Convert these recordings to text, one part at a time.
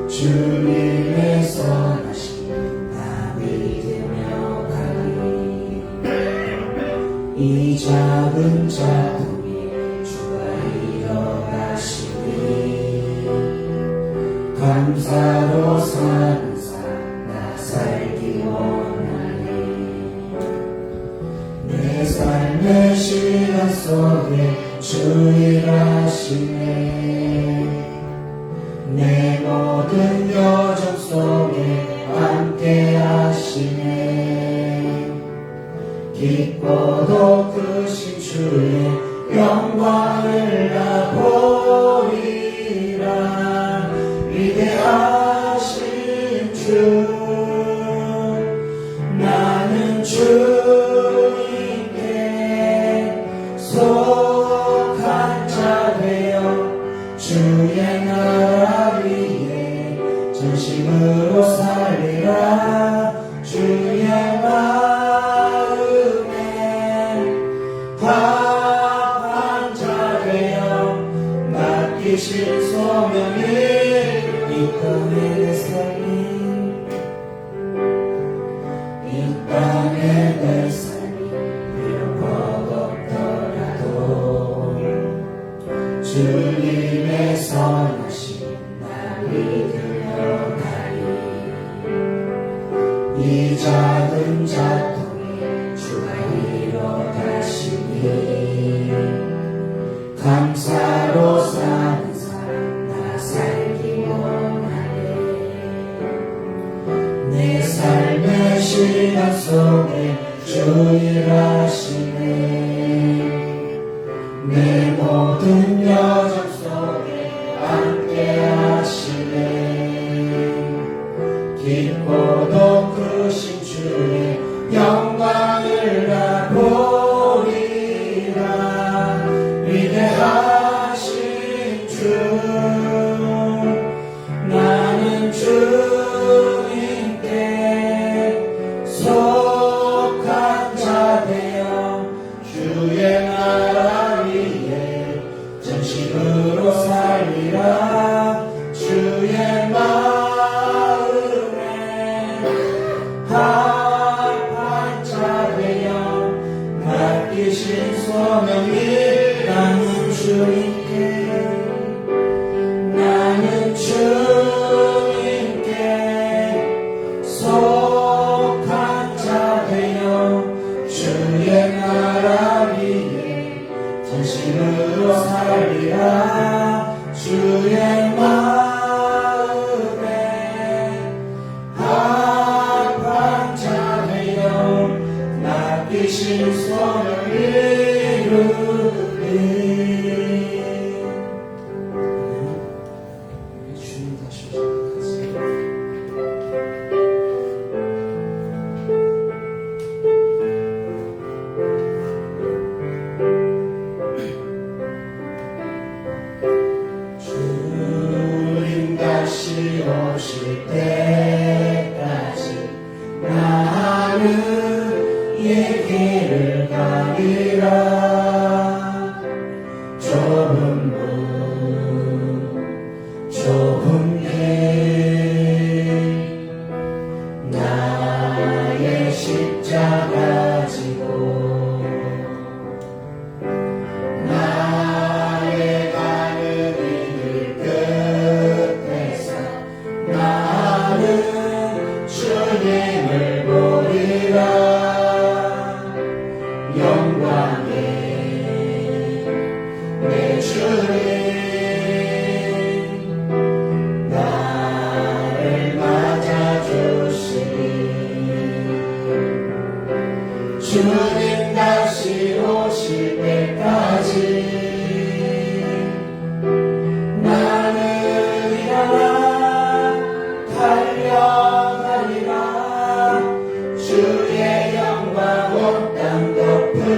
주님의 선하심 나 믿으며 가리. 이 작은 자동에 주가 일어나시니 감사로 사는 삶 나 살기 원하니. 내 삶의 시간 속에 주 일하시네. 내 모든 여정 속에 함께 하시네. 기뻐도 크신 주의 영광을 나 보리라. 위대하신 주 나는 주님께 속한 자 되어 주의 나라 위에 전심으로 살리라. 주의 마음에 합한 자 되어 맡기신 소명이 이 땅의 내 삶이 이 땅의 내 삶이 비록 버겁더라도 주님의 선하심 나 믿으며 가리. 이 작은 자통에 주가 일어나시니 감사로 사는 삶 나 살기 원하네. 내 삶의 시간 속에 주 일하시네. 내 모든 여정 속에 함께 하시네. 기뻐도 크신 주의 영광을 나 보리라. 위대하신 주 나는 주님께 속한 자 되어 주의 나라 위에 전심으로 살리라. 주의 마음에 합한 자 되어 맡기신 소명이 나는 주님께 속한 자 되어 주의 나라 위에 전심으로 살리라. 주의 마음에 합한 자 되어 맡기신 소명을 이루리. 주님 다시 시작하겠습니다. 주님 다시 오실 때까지 나는 이 길을 가리라. 좁은 문 좁은 길 나의 십자가 지고 나의 가는 이 길 끝에서 나는 주님을 보리라. 영광의 내 주님 나를 맞아주시니. 주님 다시 오실 때까지 나는 일어나 달려가리라. 주의 영광 온 땅 덮으리라.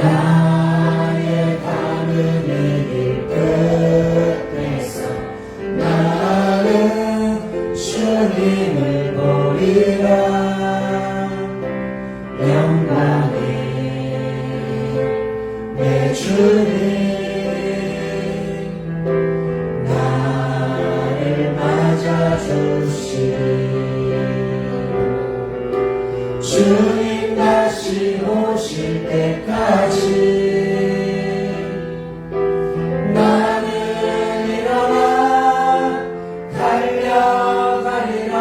나의 가는 길 끝에서 나는 주님을 보리라. 영광이 내 주님 나를 맞아주시리. 주님 다시 오실 때까지 나는 일어나 달려가리라.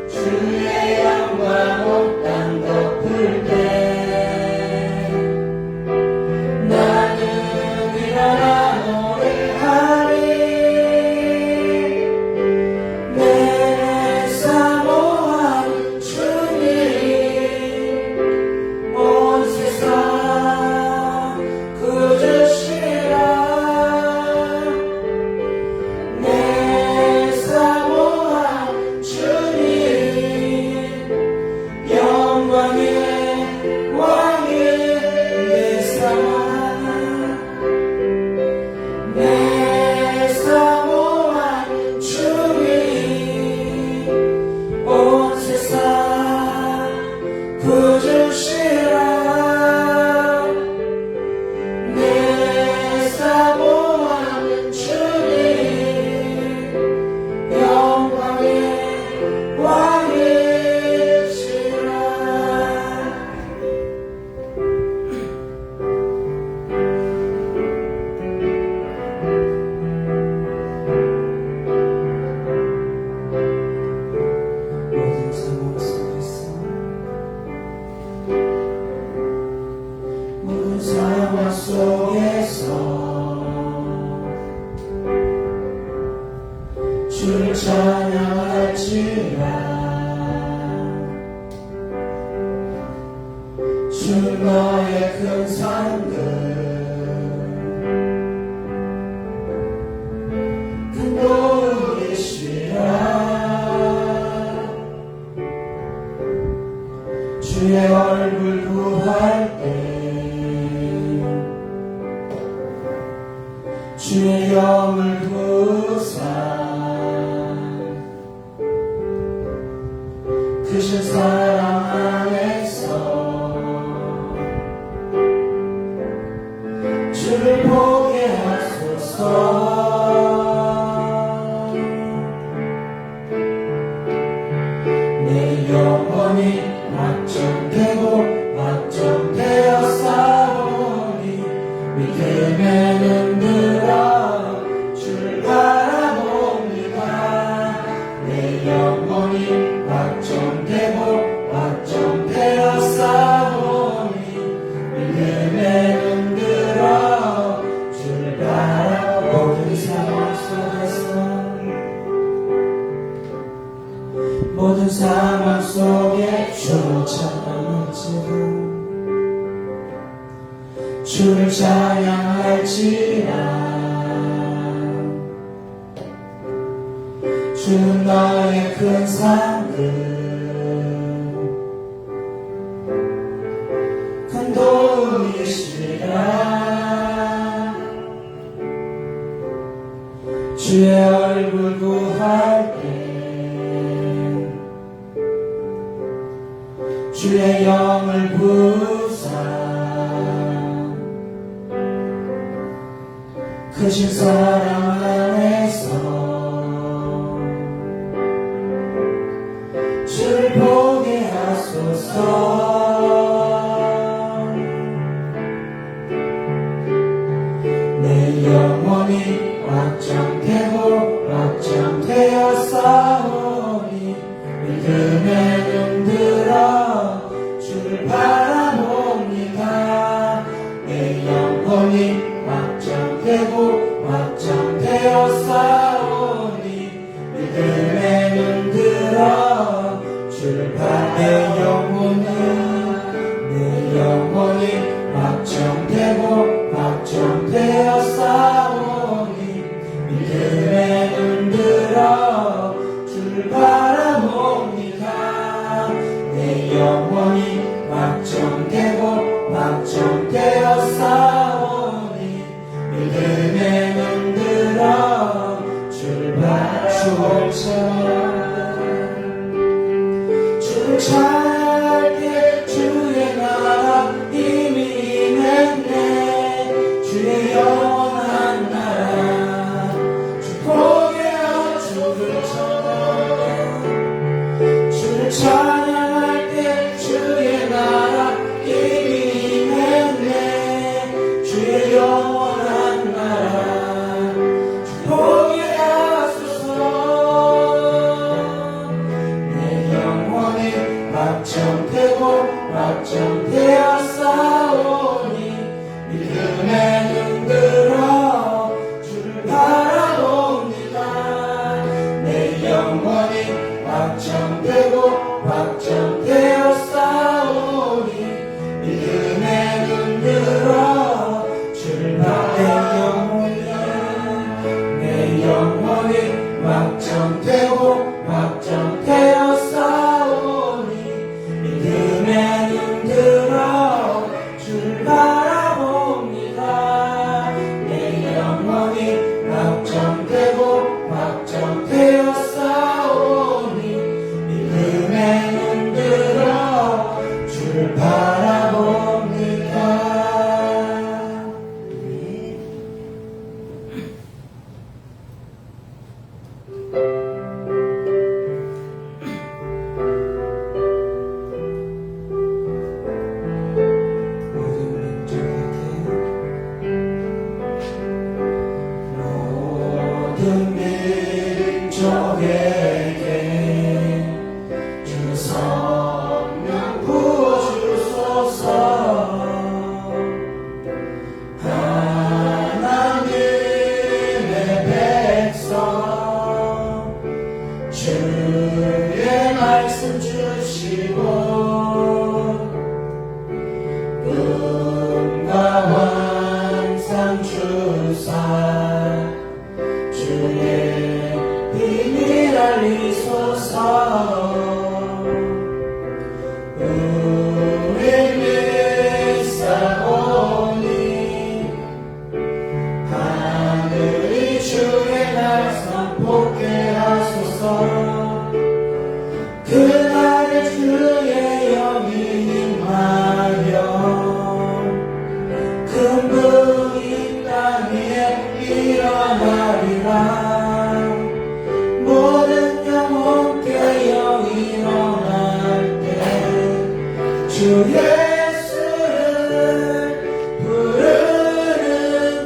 주의 영광 온 땅 덮을 때 나는 일어나 노래하리. 내 사모하는 주님 온 세상 구주시라. 내 사모하는 주님 영광의 왕이 내 사랑. 내 사모하는 주님 온 세상 구주시라. 내 사모하는 주님 영광의 왕이시라. 모든 상황 속에서 모든 상황 속에서 주를 찬양할지라. 주는 너의 큰 상급 큰 도우이시라. 주의 얼굴 구할 때 주의 영을 부사 크신 사랑 안에서 주를 보게 하소서. 내 영혼이 확정되고 확정되어 싸우니 믿음에 눈들어 주를 바라봅니다. 내 영혼이 확정되고 확정되어 싸우니 믿음에 눈들어 주를 바라보는 상황 속에서 모든 상황 속에 주를 찬양할지라. 주를 찬양할지라. 주는 너의 큰 상급 큰 도우이시라. 주의 얼굴 구할 때 주의 영을 부사 크신 사랑 안에서 주를 보게 하소서. 내 영혼이 확정되고 확정되어 싸우니 믿음에 눈들어 주를 바라봅니다. 내 영혼이 확정되고 확정되어 싸우니 믿음에 눈들어 주를 내 영혼이 확정되고 확정되어 싸우니 믿음에 눈들어 주를 바라봅니다. 내 영혼이 확정되고 확정되어 주를 찬양할 때 주의 나라 이미 임했네. 주의 영원한 나라 주 포기하여 주를 찬양해. 주를 찬양할 때 주의 나라 이미 임했네. 주의 영원한 나라 주 포기하소서. 내 영혼이 확정되고 확정되었사오니 믿음에 눈들어 주를 바라봅니다. 내 영혼이 확정되고 확정되었사오니 믿음에 눈들어 주를 바라봅니다. 내 영혼이 확정되고 확정되었사오니 믿음에 눈들어 주를 바라봅니다. 내 영혼이 확정되고 확정되었사오니 믿음에 눈들어 주를 바라봅니다. 모든 민족에게 주 성령 부어주소서. 하나님의 백성 주의 말씀 주시고 꿈과 환상 주사 주의 비밀 알리소서. 우리 믿사오니 하늘이 주의 날선 복게 하소서. 그날에 주의 영이 임하여 큰 불이 땅 위에 일어나리라. 모든 영혼 깨어 일어날 때 주 예수를 부르는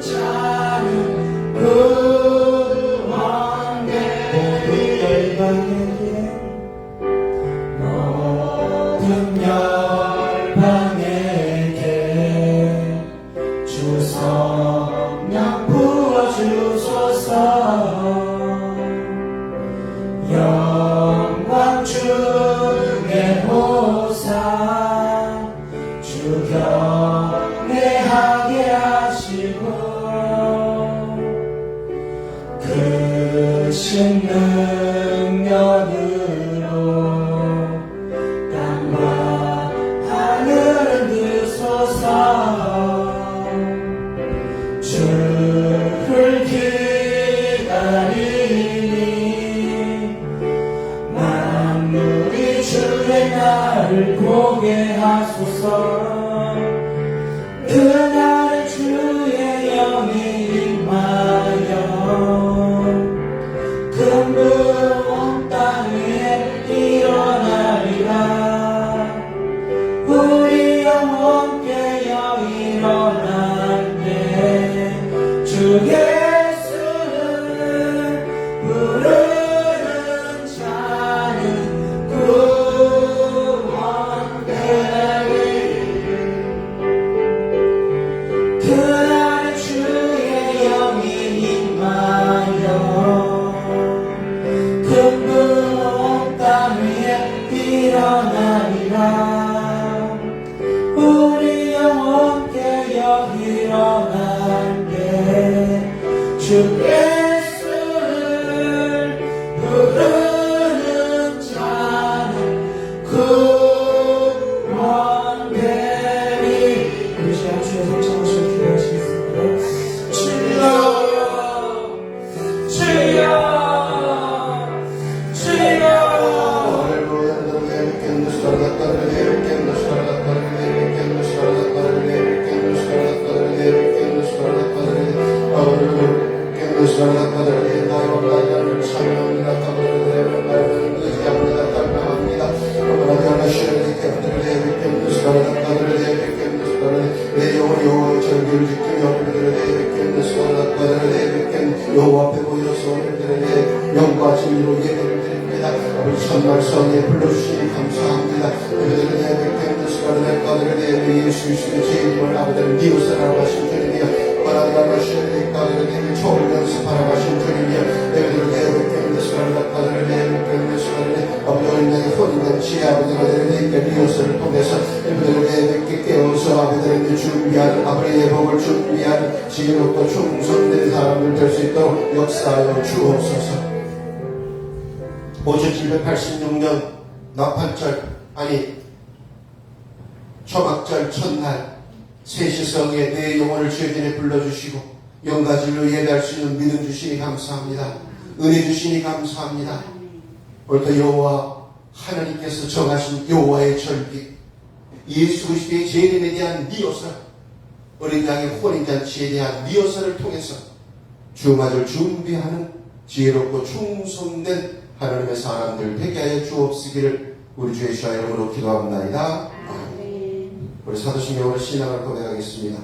자는 구원되리라. 모든 열방에게 주 성령 부어주소서. 영광 주의 보사 주 경외하게 하시고 크신 능력으로 땅과 하늘을 드소서. 주를 기다리니 만물이 주의 날을 보게 하소서. 그날에 주의 영이 임하여 큰 불은 땅 위에 일어나리라. 우리 영혼 깨어 일어날 때 주 예수를 부르는 자는 구원되리. 내 영혼이 여호와의 절기를 지키며 여호와 앞에 모여서 영과 진리로 예배를 드립니다. 아버지 첫날 성에 불러주시니 감사합니다. 예수 그리스도의 제 이름을 아버지는 니오스라고 하신 주님이여 바라다가 시험에 가르쳐 좋은 연습 바라가신 주님이여 예배를 아버지 나의 혼인된 지 아버지를 니오스를 통해서 예배를 깨워서 아버지를 준비한 아버지의 복을 준비한 지금부터 충성된 사람들 될 수 있도록 역사하여 주옵소서. 5786년 나팔절 초막절 첫날 세시성에 내 영혼을 죄진에 불러주시고 영가질로 예배할 수 있는 믿음 주시니 감사합니다. 은혜 주시니 감사합니다. 오늘도 여호와 하나님께서 정하신 여호와의 절기 예수 그리스도의 재림에 대한 리허설 어린 양의 혼인잔치에 대한 리허설을 통해서 주마를 준비하는 지혜롭고 충성된 하나님의 사람들 되게 하여 주옵시기를 우리 주 예수의 이름으로 기도합나이다. 우리 사도신경으로 신앙을 고백하겠습니다.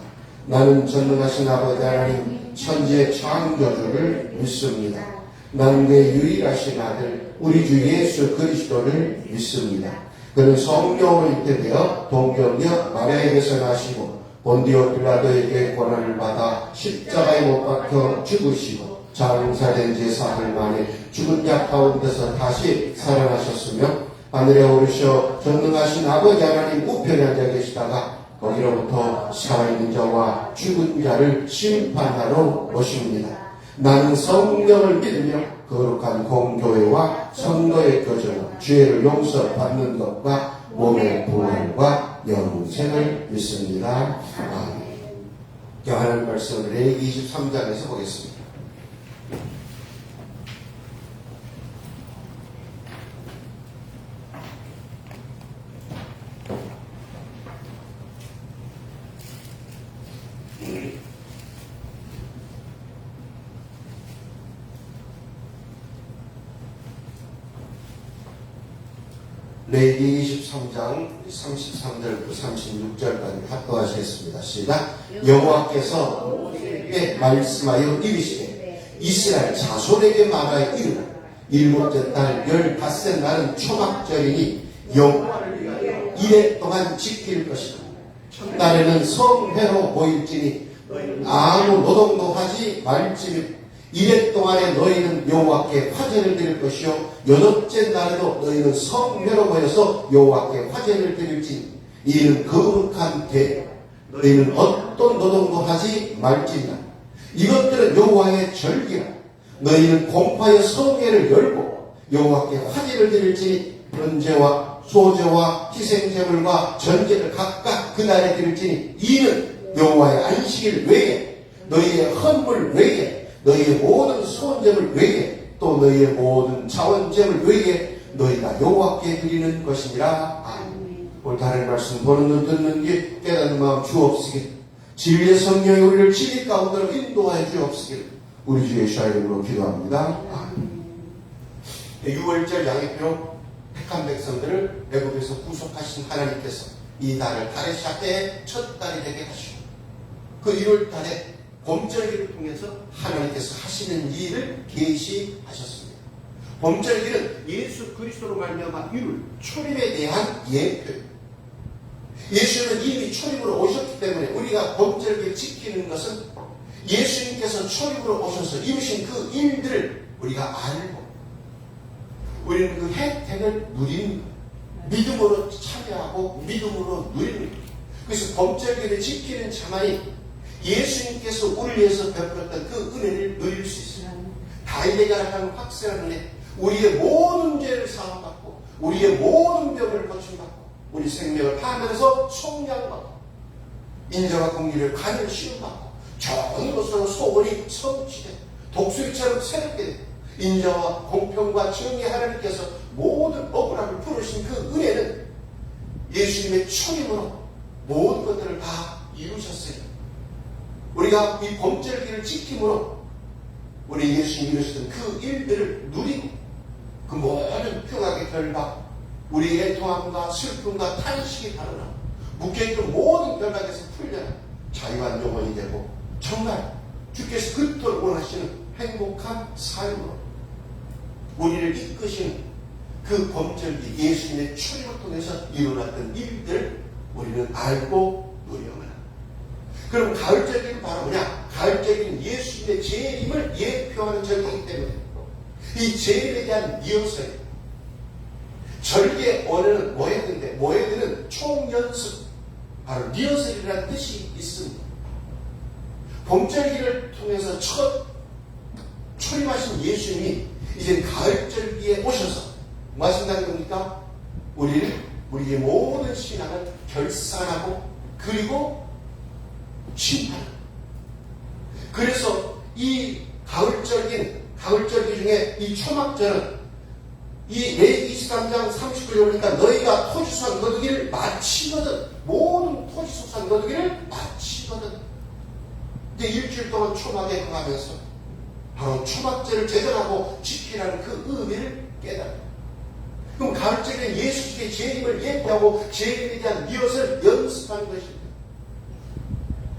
나는 전능하신 아버지 하나님 천지의 창조주를 믿습니다. 나는 내 유일하신 아들 우리 주 예수 그리스도를 믿습니다. 그는 성령으로 잉태되어 동정녀 마리아에게서 나시고 본디오 빌라도에게 고난을 받아 십자가에 못 박혀 죽으시고 장사된 지 사흘 만에 죽은 자 가운데서 다시 살아나셨으며 하늘에 오르셔 전능하신 아버지 하나님 우편에 앉아 계시다가 거기로부터 살아있는 자와 죽은 자를 심판하러 오십니다. 나는 성령을 믿으며 거룩한 공교회와 성도의 교제와 죄를 용서받는 것과 몸의 부활과 영생을 믿습니다. 하나님 말씀을 레위기 23장에서 보겠습니다. 레위기 23장 33절부터 36절까지 합독하시겠습니다. 시작. 여호와께서 모세에게 말씀하여 이르시되 이스라엘 자손에게 말하여 이르라. 일곱째 달 15째 날은 초막절이니 여호와를 위하여 이래 동안 지킬 것이다. 첫날에는 성회로 모일지니 아무 노동도 하지 말지니 이래 동안에 너희는 여호와께 화제를 드릴 것이요 여덟째 날에도 너희는 성회로 모여서 여호와께 화제를 드릴지니 이는 거룩한 대 너희는 어떤 노동도 하지 말지니라. 이것들은 여호와의 절기라. 너희는 공파의 성회를 열고 여호와께 화제를 드릴지니 번제와 소제와 희생제물과 전제를 각각 그날에 드릴지니 이는 여호와의 안식일 외에 너희의 헌물 외에 너희의 모든 소원제물 외에 또 너희의 모든 자원제물 외에 너희가 여호와께 드리는 것이니라. 오늘 다른 말씀 보는 눈 듣는 귀 깨닫는 마음 주옵시길. 진리의 성령이 우리를 진리 가운데로 인도하여 주옵시길. 우리 주 예수의 이름으로 기도합니다. 6월절 양의표로 택한 백성들을 애굽에서 구속하신 하나님께서 이 달을 달의 시작에 첫 달이 되게 하시고 그 1월 달에 봄절기를 통해서 하나님께서 하시는 일을 계시하셨습니다. 봄절기는 예수 그리스도로 말미암아 이룰 초림에 대한 예표입니다. 예수는 이미 초림으로 오셨기 때문에 우리가 봄절기를 지키는 것은 예수님께서 초림으로 오셔서 이루신 그 일들을 우리가 알고 우리는 그 혜택을 누리는 믿음으로 참여하고 믿음으로 누리는 거예요. 그래서 봄절기를 지키는 자만이 예수님께서 우리를 위해서 베풀었던 그 은혜를 누릴 수 있어요. 다윗에게 하는 확실한 은혜, 우리의 모든 죄를 사함받고 우리의 모든 병을 고침받고 우리 생명을 파하면서 속량받고 인자와 공의를 간을 시험받고 좋은 것으로 소원이 성취되고 독수리처럼 새롭게 되고 인자와 공평과 정의 하나님께서 모든 억울함을 풀으신 그 은혜는 예수님의 초림으로 모든 것들을 다 이루셨어요. 우리가 이 범절기를 지킴으로 우리 예수님이 이루셨던 그 일들을 누리고 그 모든 평화의 결박, 우리의 애통함과 슬픔과 탄식이 달아나 묶여있던 모든 결박에서 풀려나 자유한 영혼이 되고 정말 주께서 그토록 원하시는 행복한 삶으로 우리를 이끄시는 그 범절기 예수님의 초림을 통해서 일어났던 일들을 우리는 알고 누려만 합니다. 그럼 가을절기는 바로 뭐냐? 가을절기는 예수님의 재림을 예표하는 절기이기 때문에 이 재림에 대한 리허설, 절기의 원어는 모헤드인데 모헤드는 총연습, 바로 리허설이라는 뜻이 있습니다. 봄절기를 통해서 첫 초림하신 예수님이 이제 가을절기에 오셔서 뭐 하신다는 겁니까? 우리의 모든 신앙을 결산하고 그리고 심판하고, 그래서 이 가을절기 중에 이 초막절은 이 레위기 23장 39절 보니까 너희가 토지수확 거두기를 마치거든, 모든 토지수확 거두기를 마치거든. 이제 일주일 동안 초막에 거하면서 바로 초막절을 제정하고 지키라는 그 의미를 깨달아요. 그럼 가을절기는 예수님의 재림을 예표하고 재림에 대한 리허설 연습하는 것입니다.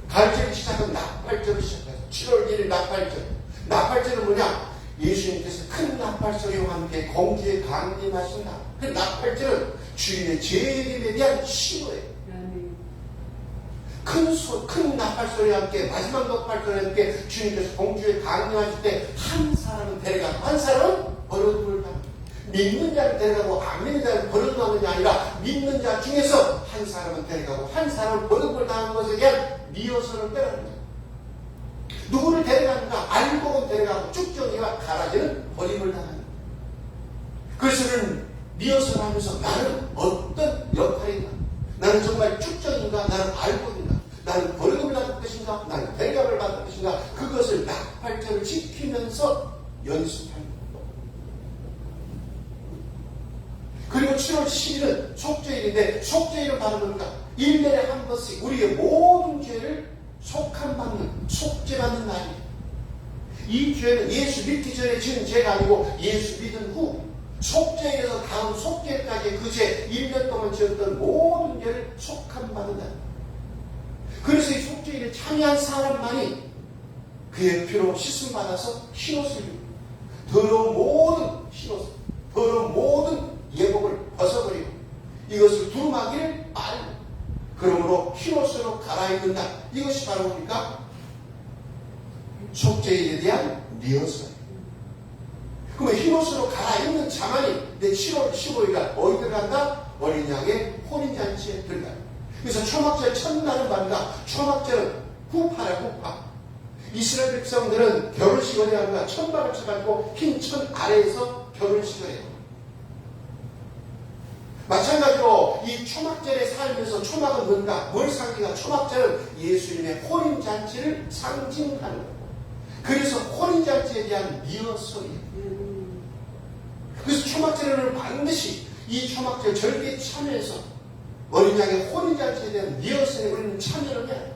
가을절기 시작은 나팔절을 시작해서 7월 1일 나팔절. 나팔절은 뭐냐? 예수님께서 큰 나팔소리와 함께 공주에 강림하신다. 그 나팔절은 주님의 재림에 대한 신호예요. 큰 나팔소리와 함께, 마지막 나팔소리와 함께 주님께서 공주에 강림하실 때 한 사람은 데려가고 한 사람은 버려두고 합니다. 믿는 자를 데려가고 안 믿는 자를 버려두는 게 아니라 믿는 자 중에서 한 사람은 데려가고 한 사람은 버려두고 당하는 것에 대한 리허설을 빼랍니다. 누구를 데려가는가? 알고는 데려가고 쭉정이가 가라지는 버림을 당합니다. 그래서 그는 리허설을 하면서 나는 어떤 역할인가? 나는 정말 쭉정인가? 나는 알고인가? 나는 버림을 받을 것인가? 나는 대가를 받을 것인가? 그것을 나팔절을 지키면서 연습합니다. 그리고 7월 10일은 속죄일인데 속죄일은 바로 뭔가 1년에 한 번씩 우리의 모든 죄를 속함받는, 속죄받는 날이에요. 이 죄는 예수 믿기 전에 지은 죄가 아니고 예수 믿은 후 속죄에서 다음 속죄까지 그 죄 1년 동안 지었던 모든 죄를 속함받는 날. 그래서 이 속죄일에 참여한 사람만이 그의 피로 씻음받아서 흰옷을 입고 더러운 모든 흰옷, 더러운 모든 예복을 벗어버리고 이것을 두루마기를 빨고 그러므로 흰옷으로 갈아입는 날, 이것이 바로 뭡니까? 속죄일에 대한 리허설. 그러면 흰옷으로 갈아입는 자만이 내 7월 15일날 어디 들어간다? 어린 양의 혼인잔치에 들어가요. 그래서 초막절 첫날은 말입니다. 초막절은 후파라, 후파. 이스라엘 백성들은 결혼식을 해야 합니다. 천박을 쳐가지고 흰 천 아래에서 결혼식을 해요. 마찬가지로 이 초막절에 살면서 초막은 뭔가? 뭘 상징하냐? 초막절은 예수님의 혼인잔치를 상징하는 거예요. 그래서 혼인잔치에 대한 리허설이에요. 그래서 초막절에는 반드시 이 초막절 절기에 참여해서 어린 양의 혼인잔치에 대한 리허설에 우리는 참여를 해야 해요.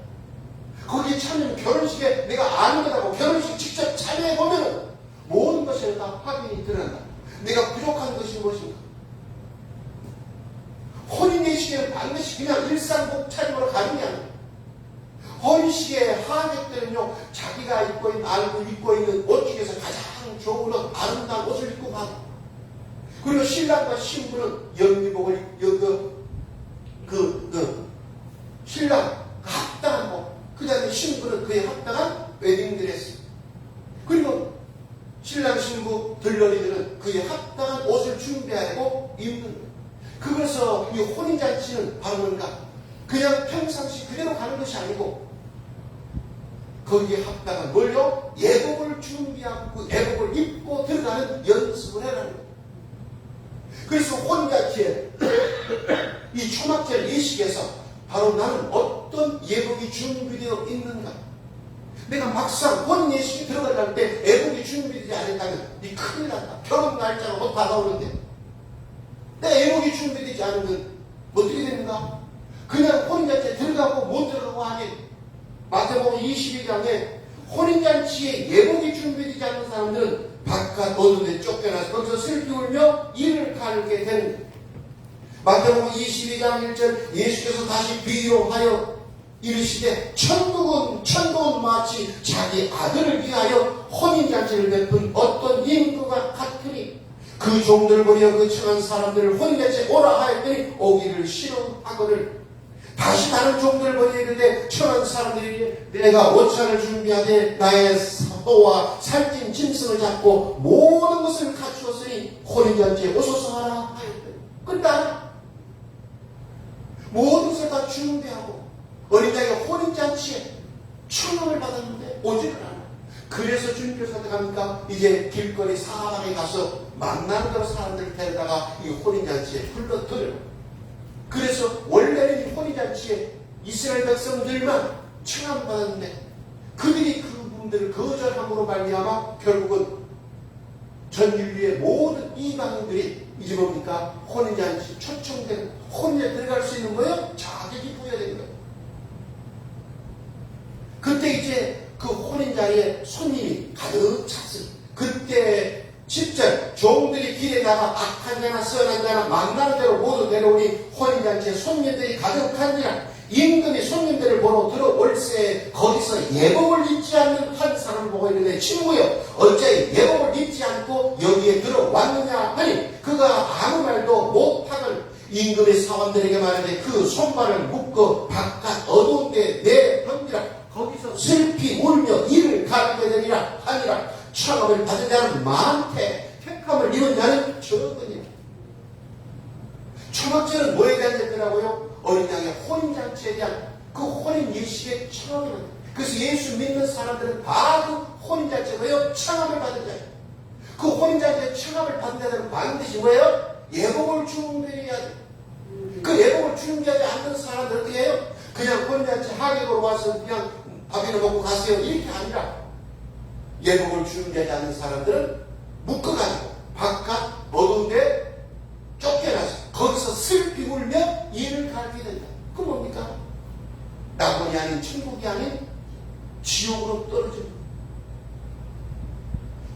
거기에 참여는 결혼식에 내가 아는 거라고 결혼식 직접 참여해보면 모든 것이 다 확인이 드러난다. 내가 부족한 것이 무엇인가? 혼인예식에는 반드시 그냥 일상복 차림으로 가는 게 아니에요. 혼인식의 하객들은요, 자기가 입고 있는 옷 중에서 가장 좋은 옷, 아름다운 옷을 입고 가고, 그리고 신랑과 신부는 연미복을, 신랑 합당한 복, 그 다음에 신부는 그에 합당한 웨딩드레스, 그리고 신랑, 신부, 들러리들은 그에 합당한 옷을 준비하고 입는 거예요. 그래서 이 혼인잔치는 바로 뭔가 그냥 평상시 그대로 가는 것이 아니고 거기에 합당한 뭘요? 예복을 준비하고 그 예복을 입고 들어가는 연습을 해라는 거예요. 그래서 혼인잔치에 이 초막절 예식에서 바로 나는 어떤 예복이 준비되어 있는가? 내가 막상 혼인 예식에 들어가려할 때 예복이 준비되지 않았다면 이 큰일 났다. 결혼 날짜가 곧 다가오는데 내 예복이 준비되지 않으면 어떻게 됩니까? 뭡니까? 그냥 혼인잔치에 들어가고 못 들어가고 하니 마태복음 22장에 혼인잔치에 예복이 준비되지 않는 사람들은 바깥 어둠에 쫓겨나서 거기서 슬피 울며 이를 갈게 되는 거예요. 마태복음 22장 1절 예수께서 다시 비유하여 이르시되 천국은 마치 자기 아들을 위하여 혼인잔치를 베푼 어떤 임금과 같으니 그 종들을 보려 그 청한 사람들을 혼인잔치에 오라 하였더니 오기를 싫어하거늘 다시 다른 종들을 보려 이르되 청한 사람들이 내가 옷차를 준비하되 나의 소와 살찐 짐승을 잡고 모든 것을 갖추었으니 혼인잔치에 오소서 하라 하였더니 끝나 모든 것을 다 준비하고 어린 자가 혼인잔치에 청함을 받았는데 오지를 않아. 그래서 주님께서 어떻게 합니까? 이제 길거리 사방에 가서 만나는 대로 사람들을 데려다가 이 혼인잔치에 불러들여요. 그래서 원래는 이 혼인잔치에 이스라엘 백성들만 청함을 받았는데 그들이 그 부분들을 거절함으로 말미암아 결국은 전 인류의 모든 이방인들이 이제 뭡니까? 혼인잔치 초청되는 혼인에 들어갈 수 있는 거예요? 자격이 부여되는 거예요. 그때 이제 그 혼인자리에 손님이 가득 찼어요. 그때 10절 종들이 길에 나가 악한 자나 선한 자나 만나는 대로 모두 내려오니 혼인잔치에 손님들이 가득한지라 임금이 손님들을 보러 들어올세 거기서 예복을 입지 않는 한 사람을 보고 이르되 친구여 어째 예복을 입지 않고 여기에 들어왔느냐 하니 그가 아무 말도 못하거늘 임금의 사원들에게 말하되 그 손발을 묶어 바깥 어두운 데 내던지라 거기서 슬피 울며 이를 갈게 되리라 하니라 청함을 받은 자는 많되 택함을 입은 자는 적으니라. 초막절은 뭐에 대한 얘기라고요? 어린 양의 혼인잔치에 대한 그 혼인 예식의 청함을. 그래서 예수 믿는 사람들은 다 그 혼인잔치에서요 청함을 받은 자예요. 그 혼인잔치에 청함을 받은 자들은 반드시 뭐예요? 예복을 준비해야 돼요. 그 예복을 준비하지 않는 사람들은 어떻게 해요? 그냥 혼인잔치 하객으로 와서 그냥 밥이나 먹고 가세요 이렇게 아니라 예복을 준비하지 않는 사람들은 묶어가지고 바깥 어두운 데 쫓겨나서 거기서 슬피 울며 이를 갈게 된다. 그 뭡니까? 낙원이 아닌 천국이 아닌 지옥으로 떨어지는 거예요.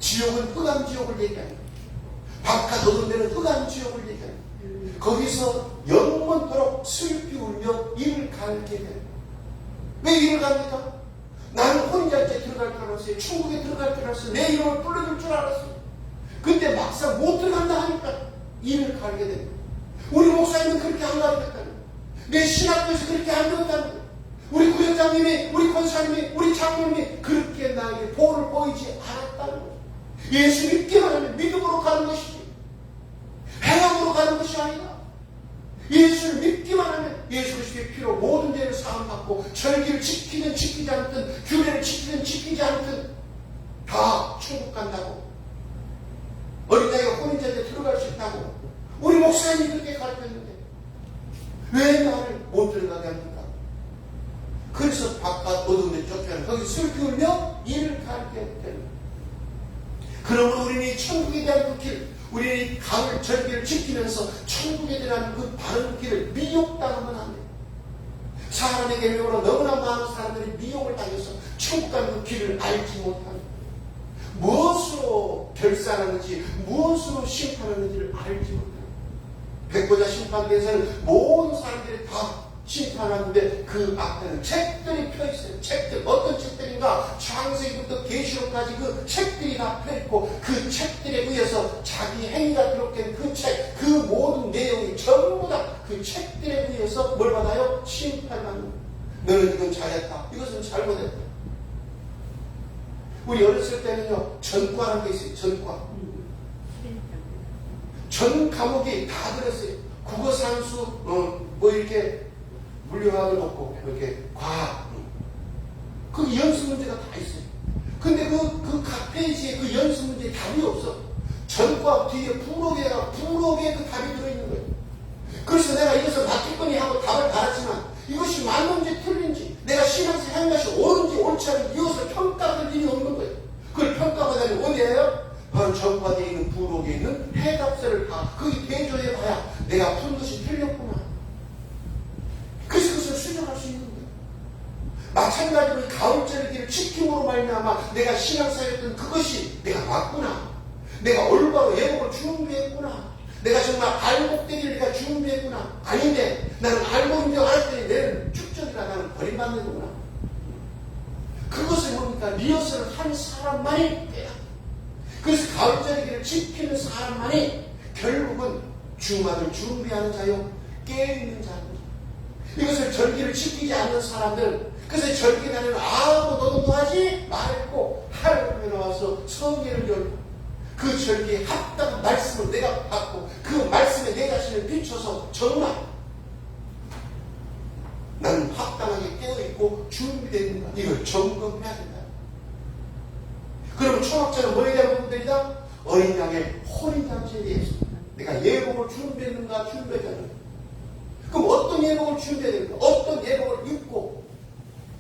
지옥은 흑암 지옥을 얘기합니다. 바깥 어두운 데는 흑암 지옥을 얘기합니다. 거기서 영원토록 슬피 울며 이를 갈게 된다. 왜 이를 갑니까? 나는 혼인잔치에 들어갈 줄 알았어요. 천국에 들어갈 줄 알았어요. 내 이름을 불러줄 줄 알았어요. 근데 막상 못 들어간다 하니까 이를 갈게 됩니다. 우리 목사님은 그렇게 안 가르쳤다는 거예요. 내 신학교에서 그렇게 안 배웠다는 거예요. 우리 구역장님이, 우리 권사님이, 우리 장로님이 그렇게 나에게 보를 보이지 않았다는 거예요. 예수 믿기만 하면 믿음으로 가는 것이지 행함으로 가는 것이 아니다. 예수를 믿기만 하면 예수 그리스도의 피로 모든 죄를 사함받고 절기를 지키든 지키지 않든 규례를 지키든 지키지 않든 다 천국 간다고 어린 자가 혼인잔치에 들어갈 수 있다고 우리 목사님이 그렇게 가르쳤는데 왜 나를 못 들어가게 합니까? 그래서 바깥 어두운 데 쫓겨나는 거기 슬피 울며 이를 갈게 됩니다. 그러므로 우리는 이 천국에 대한 그 길 우리는 가을 절기를 지키면서 천국에 대한 그 바른 길을 미혹당하면 안 돼요. 사람의 계명으로 너무나 많은 사람들이 미혹을 당해서 천국 가는 그 길을 알지 못하는 무엇으로 결산하는지 무엇으로 심판하는지를 알지 못하는 백보자 심판대에서는 모든 사람들이 다 심판하는데 그 앞에는 책들이 펴있어요. 책들 어떤 책들인가 창세기부터 계시록까지 그 책들이 다 펴있고 그 책들에 의해서 자기 행위가 기록된 그 책 그 모든 내용이 전부 다 그 책들에 의해서 뭘 받아요? 심판받는 거예요. 너는 이건 잘했다. 이것은 잘못했다. 우리 어렸을 때는요 전과라는 게 있어요. 전과. 전 과목이 다 들었어요. 국어 산수 뭐 이렇게 물리학을 놓고 이렇게 과학 그 연습 문제가 다 있어요. 근데 그 각 페이지에 그 연습 문제에 답이 없어. 전과 뒤에 부록에 그 답이 들어있는 거예요. 그래서 내가 이것을 맞겠거니 하고 답을 달았지만 이것이 맞는지 틀린지 내가 신앙생활 한 것이 옳은지 옳지 않은지 이것을 평가할 일이 없는 거예요. 그걸 평가하다니 어디에요? 바로 전과되어 있는 부록에 있는 해답서를 다 거기 대조해 봐야 내가 푼 것이 틀렸구나. 마찬가지로 가을절기를 지킴으로 말미암아 내가 신앙생활했던 그것이 내가 맞구나. 내가 올바로 예복을 준비했구나. 내가 정말 알복되기를 내가 준비했구나. 아닌데 나는 알고 있는 줄 알았더니 내는 축전이라 나는 버림받는 거구나. 그것을 뭡니까? 리허설을 한 사람만이 돼야. 그래서 가을절기를 지키는 사람만이 결국은 주말을 준비하는 자요, 깨어있는 자입니다. 이것을 절기를 지키지 않는 사람들은 그래서 절기 날에는 아무 노동도 하지 말고 하루에 나와서 성경을 열고 그 절기에 합당한 말씀을 내가 받고 그 말씀에 내 자신을 비춰서 정말 나는 합당하게 깨어있고 준비되어 있는가 이걸 점검해야 된다. 그러면 초막절은 뭐에 대한 부분들이다? 어린 양의 혼인잔치에 대해서 내가 예복을 준비했는가 준비하지 않는가. 그럼 어떤 예복을 준비해야 되는가? 어떤 예복을 입고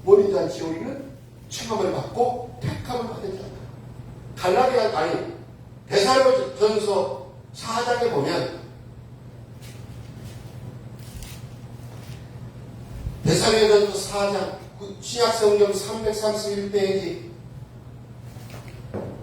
혼인잔치에 우리는 청함을 받고 택함을 받은 자다. 갈라디아 아니 데살로전서 4장에 보면 데살로전서 4장 신약성경 331페이지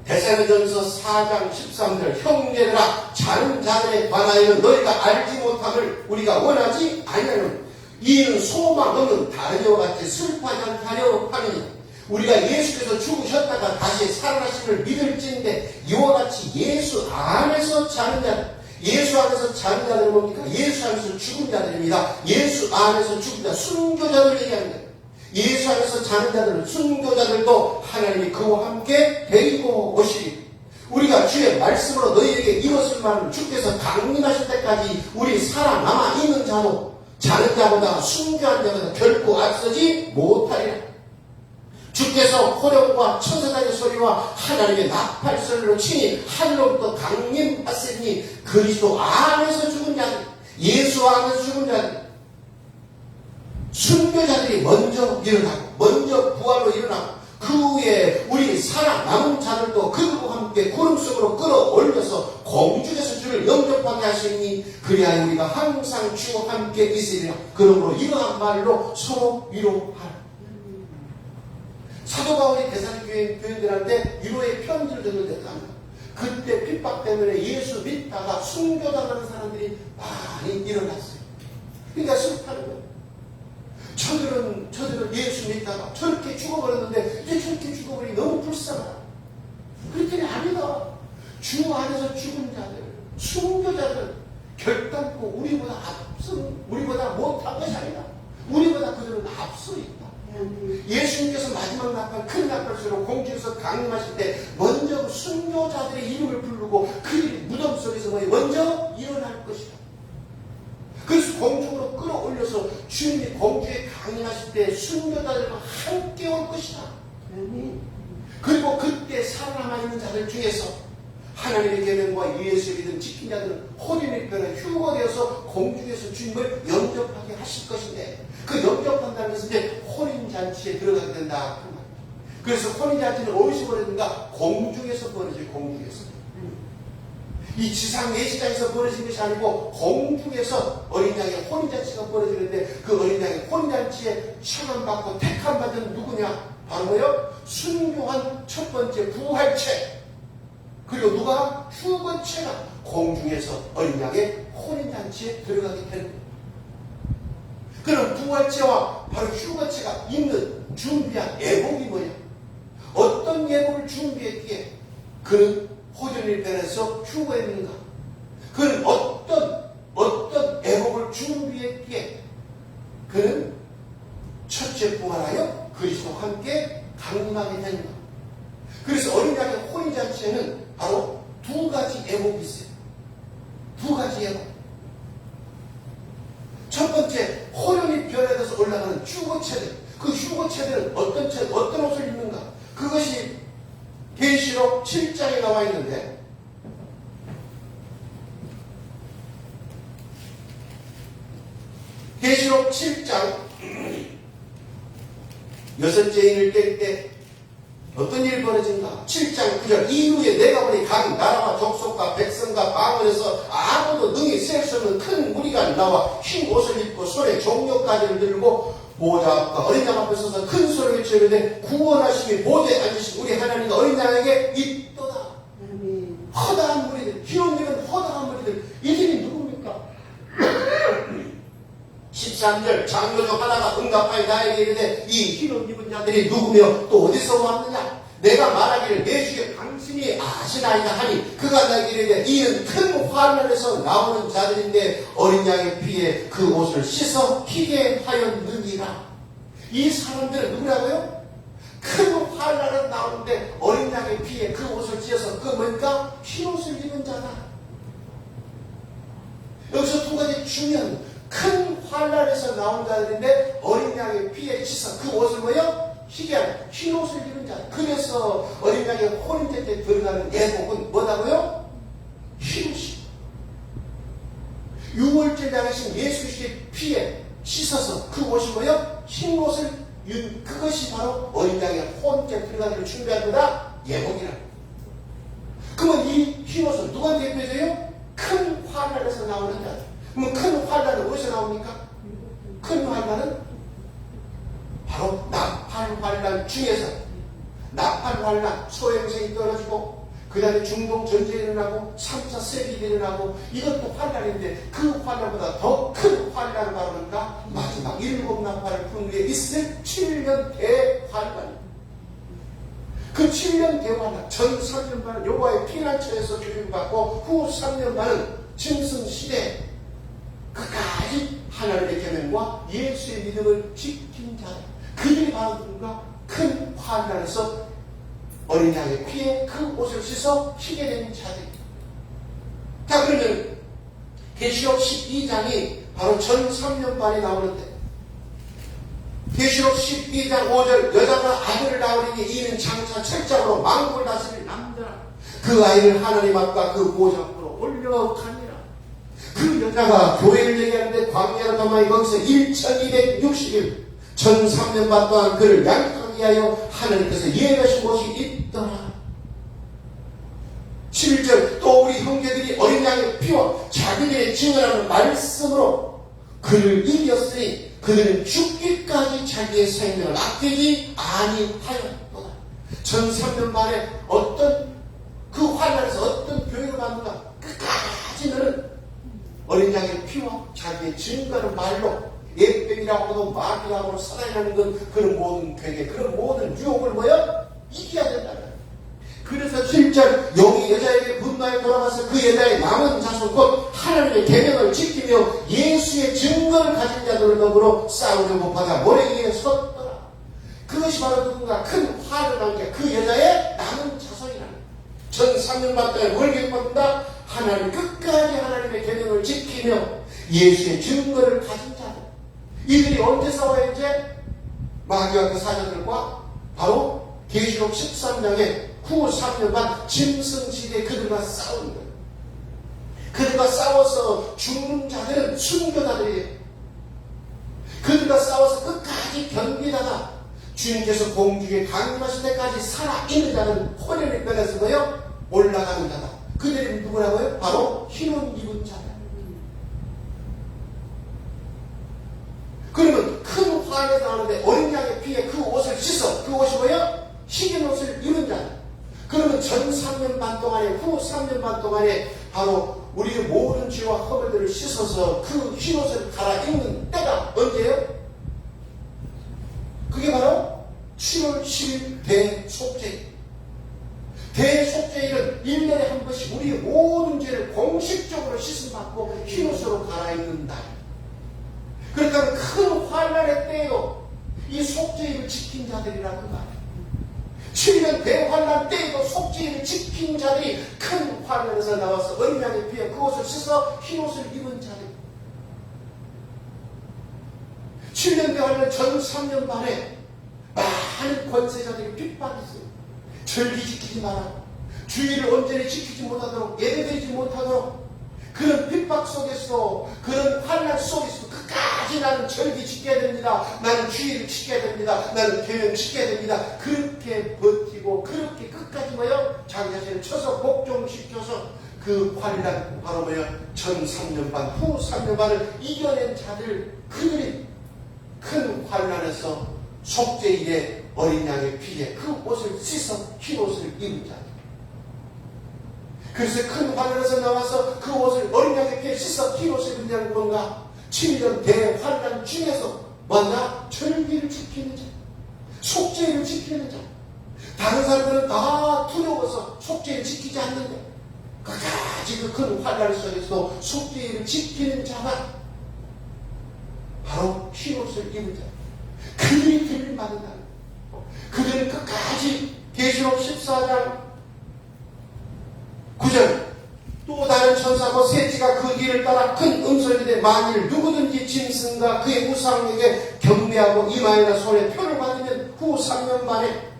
데살로전서 4장 13절 형제들아 자는 자들에 관하여는 너희가 알지 못함을 우리가 원하지 아니하는 이는 소망 없는 다른 이와 같이 슬퍼하지 않다려 하느니 우리가 예수께서 죽으셨다가 다시 살아나심을 믿을지인데 이와 같이 예수 안에서 자는 자들 예수 안에서 자는 자들은 뭡니까? 예수 안에서 죽은 자들입니다. 예수 안에서 죽은 자 순교자들 얘기합니다. 예수 안에서 자는 자들은 순교자들도 하나님이 그와 함께 데리고 오시리. 우리가 주의 말씀으로 너희에게 이것을 말하면 주께서 강림하실 때까지 우리 살아남아 있는 자도 자는 자보다 순교한 자보다 결코 앞서지 못하리라. 주께서 호령과 천사장의 소리와 하나님의 나팔소리로 치니 하늘로부터 강림하시니 그리스도 안에서 죽은 자들 예수 안에서 죽은 자들 순교자들이 먼저 일어나고 먼저 부활로 일어나고 그 후에 우리 살아남은 자들도 그들과 함께 구름 속으로 끌어올려서 공중에서 주를 영접하게 하시니 그리하여 우리가 항상 주와 함께 있으리라. 그러므로 이러한 말로 서로 위로하라. 사도 바울이 대사님 교인들한테 위로의 편지를 전달했다 합니다. 그때 핍박 때문에 예수 믿다가 순교당하는 사람들이 많이 일어났어요. 그러니까 슬퍼하는 거예요. 저들은 예수 믿다가 저렇게 죽어버렸는데 이제 저렇게 죽어버리니 너무 불쌍하다. 그랬더니 아니다. 주 안에서 죽은 자들, 순교자들 결단코 우리보다 못한 것이 아니다. 우리보다 그들은 앞서 있다. 예수님께서 마지막 나팔, 큰 나팔소리로 공중에서 강림하실 때 먼저 순교자들의 이름을 부르고 그들이 무덤 속에서 먼저 일어날 것이다. 그래서 공중으로 끌어올려서 주님이 공중에 강림하실 때 순교자들과 함께 올 것이다. 그리고 그때 살아남아있는 자들 중에서 하나님의 계명과 예수의 믿음 지킨 자들은 호림의 편에 휴거되어서 공중에서 주님을 영접하게 하실 것인데 그 영접한다는 것은 이제 혼인잔치에 들어가게 된다. 그래서 혼인잔치는 어디서 벌어진가? 공중에서 벌어져요. 공중에서. 이 지상 예식장에서 벌어진 것이 아니고 공중에서 어린 양의 혼인잔치가 벌어지는데 그 어린 양의 혼인잔치에 청함받고 택함받은 누구냐? 바로 뭐요? 순교한 첫 번째 부활체. 그리고 누가? 휴거체가 공중에서 어린 양의 혼인잔치에 들어가게 되는 거예요. 그럼 부활체와 바로 휴거체가 있는 준비한 예복이 뭐냐? 어떤 예복을 준비했기에 그는 호전일편에서 휴거했는가? 그는 어떤 예복을 준비했기에 그는 첫째 부활하여 그리스도와 함께 강림하게 되는가? 그래서 어린 양의 혼인잔치에는 바로 두 가지 예복이 있어요. 두 가지 예복. 첫 번째, 호련이 변해서 올라가는 휴거체들. 그 휴거체들은 어떤 옷을 입는가? 그것이 계시록 7장에 나와 있는데, 계시록 7장, 여섯째 인을 깰 때 어떤 일이 벌어진가? 7장 9절 이후에 내가 보니 각 나라와 족속과 백성과 방언에서 아무도 능히 셀 수 없는 큰 무리가 나와 흰 옷을 입고 손에 종려가지를 들고 보호자 앞과 어린 양 앞에 서서 큰 소리를 외쳐 이르되 구원하심이 보좌에 앉으신 우리 하나님과 어린 양에게 있도다. 허다한 무리들, 흰옷 입은 허다한 무리들, 이들이 누굽니까? 13절 장로 중 하나가 응답하여 나에게 이르되 이 흰옷 입은 자들이 누구며 또 어디서 왔느냐? 내가 말하기를 내 주에 당신이 아시나이다 하니 그가 나에게 이르되 이는 큰 환난에서 나오는 자들인데 어린 양의 피에 그 옷을 씻어 희게 하였느니라. 이 사람들은 누구라고요? 큰 환난에서 나오는데 어린 양의 피에 그 옷을 찢어서 그 뭔가 흰옷을 입은 자다. 여기서 두 가지 중요한 큰 환난에서 나온 자들인데 어린 양의 피에 씻어 그 옷을 뭐요? 희게 하는 흰옷을 입은 자. 그래서 어린 양의 혼인제 때 들어가는 예복은 뭐다고요? 흰옷이. 유월절 당하신 예수의 피에 씻어서 그 옷이 뭐요? 흰옷을 입은 그것이 바로 어린 양의 혼인제 들어가는 준비한 거다. 예복이라. 그러면 이 흰옷은 누가 대표해줘요? 큰 환난에서 나오는 자. 그럼 큰 환난은 어디서 나옵니까? 큰 환난은 바로 나팔 환난 중에서 나팔 환난 소행성이 떨어지고 그 다음에 중동 전쟁이 일어나고 3차 세계가 일어나고 이것도 환난인데 그 환난보다 더 큰 환난을 바르는가 마지막 7 나팔을 푸는 후에 있을 7년 대환난. 그 7년 대환난 전 3년 반은 여호와의 피난처에서 교육받고 후 3년 반은 짐승시대 끝까지 하나님의 계명과 예수의 믿음을 지킨 자들, 그들이 바로 누군가? 큰 환난에서 어린 양의 피에 그 옷을 씻어 희게 된 자들. 자, 그러면 계시록 12장이 바로 전 3년 반에 나오는데 계시록 12장 5절 여자가 아들을 낳으리니 이는 장차 철장으로 만국을 다스릴 남자라. 그 아이를 하나님 앞과 그 보좌 앞으로 올려가니라. 그 여자가 교회를 얘기하는데 광야로 도망이 거기서 1260일 전 3년 반 동안 그를 양육하기 위하여 하나님께서 예배하신 곳이 있더라. 11절 또 우리 형제들이 어린 양의 피와 자기들의 증언하는 말씀으로 그를 이겼으니 그들은 죽기까지 자기의 생명을 아끼지 아니하였도다. 전 3년 만에 어떤 그 환난에서 어떤 교육을 받는가? 끝까지 너는 어린 양의 피와 자기의 증거하는 말로 예뱀이라고 하고 마귀라고 하고 사단이라는 건 그런 모든 괴계 그런 모든 유혹을 뭐야? 이겨야 된다는 거야. 그래서 7절 영이 여자에게 분노에 돌아가서 그 여자의 남은 자손 곧 하나님의 계명을 지키며 예수의 증거를 가진 자들을 더불어 싸우려고 바다 모래 위에 섰더라. 그것이 바로 누군가 큰 화를 난 게 그 여자의 남은 자손이라는 거야. 전 3년 반 동안 뭘 겪었다? 하나님 끝까지 하나님의 계명을 지키며 예수의 증거를 가진 자들. 이들이 언제 싸워야 이제? 마귀와 그 사자들과 바로 계시록 13장에 후 3년 반 짐승시대에 그들과 싸우는 거예요. 그들과 싸워서 죽는 자들은 순교자들이에요. 그들과 싸워서 끝까지 견디다가 주님께서 공중에 강림하실 때까지 살아있는 자는 혼연의 변에서 뭐요? 올라가는 자다. 그들이 누구라고요? 바로 흰옷 입은 자다. 그러면 큰 화에서 나오는데 어린 양의 피에 그 옷을 씻어 그 옷이 뭐예요? 희긴 옷을 입은 자다. 그러면 전 3년 반 동안에 후 3년 반 동안에 바로 우리의 모든 죄와 허물들을 씻어서 그 흰옷을 갈아입는 때가 언제예요? 그게 바로 7월 7일 대속죄일. 대속죄일은 1년에 한 번씩 우리의 모든 죄를 공식적으로 씻음받고 흰옷으로 갈아입는 날. 그러니까 큰 환난의 때에도 이 속죄일을 지킨 자들이라고 말해요. 7년 대환난 때에도 속죄일을 지킨 자들이 큰 환난에서 나와서 어린 양의 피에 그 옷을 씻어 흰옷을 입은 자들. 7년 대환난 전 3년 반에 많은 권세자들이 핍박했어요. 절기 지키지 마라. 주의를 온전히 지키지 못하도록 예배드리지 못하도록 그런 핍박 속에서 그런 환난 속에서 끝까지 끝까지 나는 절기 지켜야 됩니다. 나는 주의를 지켜야 됩니다. 나는 계명 지켜야 됩니다. 그렇게 버티고 그렇게 끝까지 뭐요? 자기 자신을 쳐서 복종시켜서 그 환란 바로 뭐요? 전 3년 반, 후 3년 반을 이겨낸 자들, 그들이 큰 환란에서 속죄일에 어린 양의 피에 그 옷을 씻어 흰 옷을 입은 자. 그래서 큰 환란에서 나와서 그 옷을 어린 양의 피에 씻어 흰 옷을 입은 자는 뭔가 7년 대환란 중에서 뭐냐? 절기를 지키는 자, 속죄를 지키는 자. 다른 사람들은 다 두려워서 속죄를 지키지 않는데 끝까지 그 큰 환란 속에서도 속죄를 지키는 자가 바로 흰 옷을 입은 자. 그들이 들을 받는다. 그들은 끝까지 계시록 14장 9절 또 다른 천사고 셋째가 그 길을 따라 큰 음성이 되 만일 누구든지 짐승과 그의 우상에게 경배하고 이마에나 손에 표를 받으면 후 3년 만에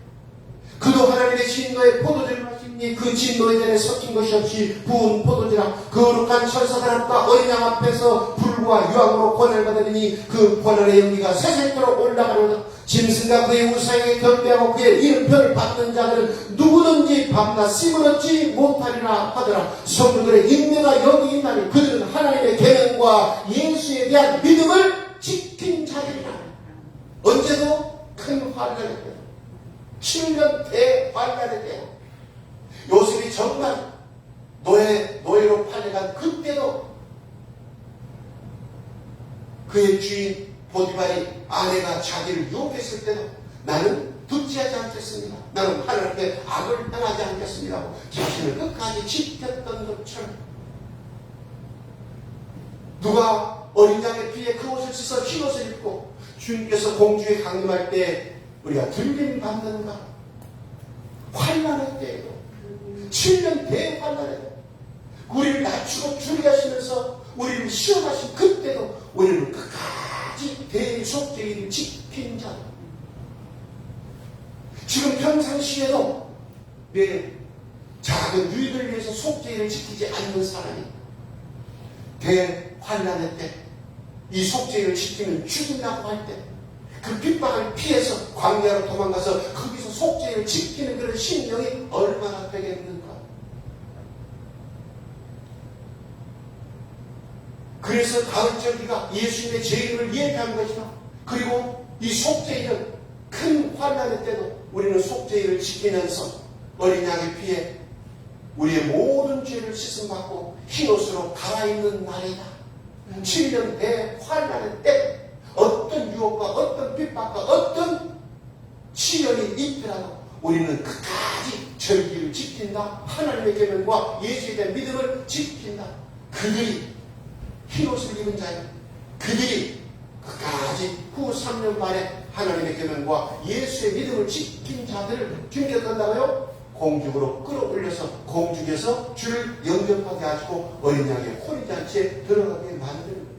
그도 하나님의 진노의 포도주를 마시니 그 진노의 전에 섞인 것이 없이 부은 포도주라 거룩한 천사들 앞과 어린 양 앞에서 불과 유황으로 권을 받으니 그 권한의 연기가 세세토록 올라가노라. 짐승과 그의 우상에게 경배하고 그의 이름표를 받는 자들은 누구든지 밤낮 씀을 얻지 못하리라 하더라. 성도들의 인내가 여기 있나니 그들은 하나님의 계명과 예수에 대한 믿음을 지킨 자들이라. 언제도 큰 환란이 되고 7년 대환란이 되고 요셉이 정말 노예로 팔려간 그때도 그의 주인 보디발이 아내가 자기를 유혹했을 때도 나는 두찌하지 않겠습니다. 나는 하나님께 악을 행하지 않겠습니다 하고 자신을 끝까지 지켰던 것처럼 누가 어린 양의 피에 그 옷을 씻어 흰 옷을 입고 주님께서 공주에 강림할 때 우리가 들림 받는가? 환란할 때에도 7년 대환란에 우리를 낮추고 줄이하시면서 우리를 시험하신 그때도 우리는 끝까지 대속죄를 지킨 자. 지금 평상시에도 내 작은 유익을 위해서 속죄를 지키지 않는 사람이 대환란의 때 이 속죄를 지키면 죽인다고 할 때 그 핍박을 피해서 광야로 도망가서 거기서 속죄를 지키는 그런 심령이 얼마나 되겠는가. 그래서 다음 절기가 예수님의 재림을 예표한 것이다. 그리고 이 속죄일은 큰 환난의 때도 우리는 속죄일을 지키면서 어린 양의 피에 우리의 모든 죄를 씻음받고 흰옷으로 갈아입는 날이다. 7년 대환난의 때 어떤 유혹과 어떤 핍박과 어떤 시련이 있더라도 우리는 끝까지 절기를 지킨다. 하나님의 계명과 예수에 대한 믿음을 지킨다. 그들이 흰옷을 입은 자예요. 그들이 끝까지 후 3년 만에 하나님의 계명과 예수의 믿음을 지킨 자들을 주님께 어떤다고요? 공중으로 끌어올려서 공중에서 주를 영접하게 하시고 어린 양의 호리잔치에 들어가게 만드는 거예요.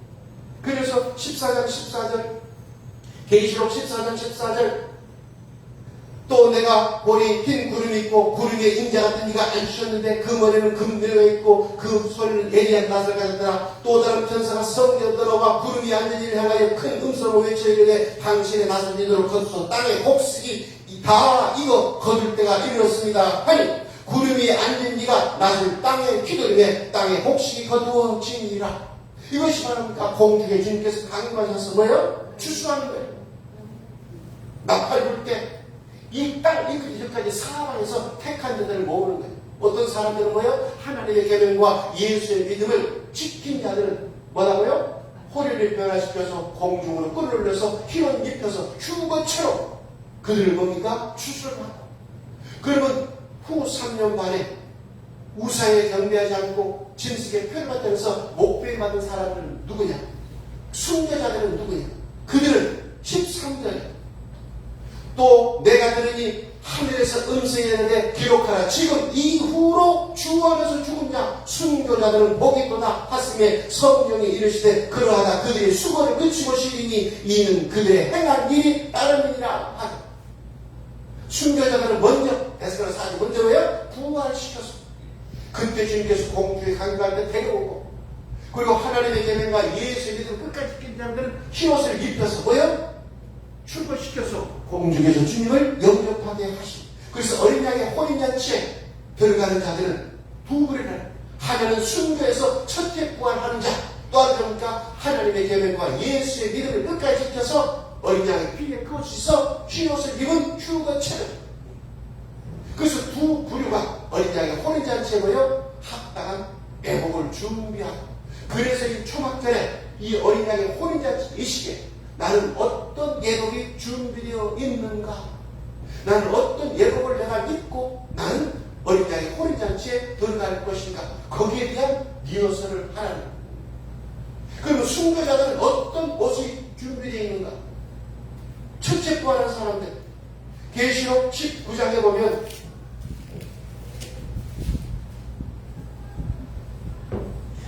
그래서 14절 계시록 14장 14절 또 내가 보니 흰 구름이 있고 구름 위에 인자 같은 이가 앉으셨는데 그 머리는 금들가 있고 그 소리는 예리한 낯을 가졌더라. 또 다른 천사가 성령 들어와 구름 위에 앉은 이를 향하여 큰 음성으로 외쳐 이르되 당신의 낯을 이도록 거두소 땅의 곡식이 다 익어 거둘 때가 이르렀습니다 하니 구름 위에 앉은 이가 낯을 땅에 휘두르매 땅의 곡식이 거두어지니라. 이것이 바랍니까? 공중에 주님께서 강림하셔서 뭐예요? 추수하는 거예요. 나팔 불 때 이 땅 이렇게까지 사방에서 택한 자들을 모으는 거예요. 어떤 사람들은 뭐예요? 하나님의 계명과 예수의 믿음을 지킨 자들은 뭐라고요? 호리를 변화시켜서 공중으로 끌어올려서 흰옷 입혀서 휴거처럼 그들을 뭡니까? 추수를 하고 그러면 후 3년 만에 우상에 경배하지 않고 짐승의 표를 받으면서 목배를 받은 사람들은 누구냐? 순교자들은 누구냐? 그들은 13절 또 내가 들으니 하늘에서 음성이 되는데 기록하라. 지금 이후로 주 안에서 죽은 자 순교자들은 복이 있도다 하시며 성령이 이르시되 그러하다 그들의 수고를 그치고 쉬리니 이는 그들의 행한 일이 따름이니라 하다. 순교자들은 먼저 에스겔 4장 먼저 왜요? 부활시켜서 그때 주님께서 공주에 강림할 때 데려오고 그리고 하나님의 계명과 예수의 믿음을 끝까지 지키는 사람들은 흰옷을 입혀서 뭐요? 출근시켜서 공중에서 주님을 영접하게 하시고, 그래서 어린 양의 혼인잔치에 들어가는 자들은 두 부류를, 하나는 순교해서 첫째 부활하는 자, 또 하나가 하나님의 계명과 예수의 믿음을 끝까지 지켜서 어린 양의 피에 거치서 흰옷을 입은 휴거체를. 그래서 두 부류가 어린 양의 혼인잔치에 모여 합당한 애복을 준비하고, 그래서 이 초막절에 이 어린 양의 혼인잔치 이 시기에 나는 어떤 예복이 준비되어 있는가, 나는 어떤 예복을 내가 입고 나는 어린 양의 혼인잔치에 들어갈 것인가, 거기에 대한 리허설을 하라는 거예요. 그러면 순교자들은 어떤 옷이 준비되어 있는가? 첫째 부활한 사람들, 계시록 19장에 보면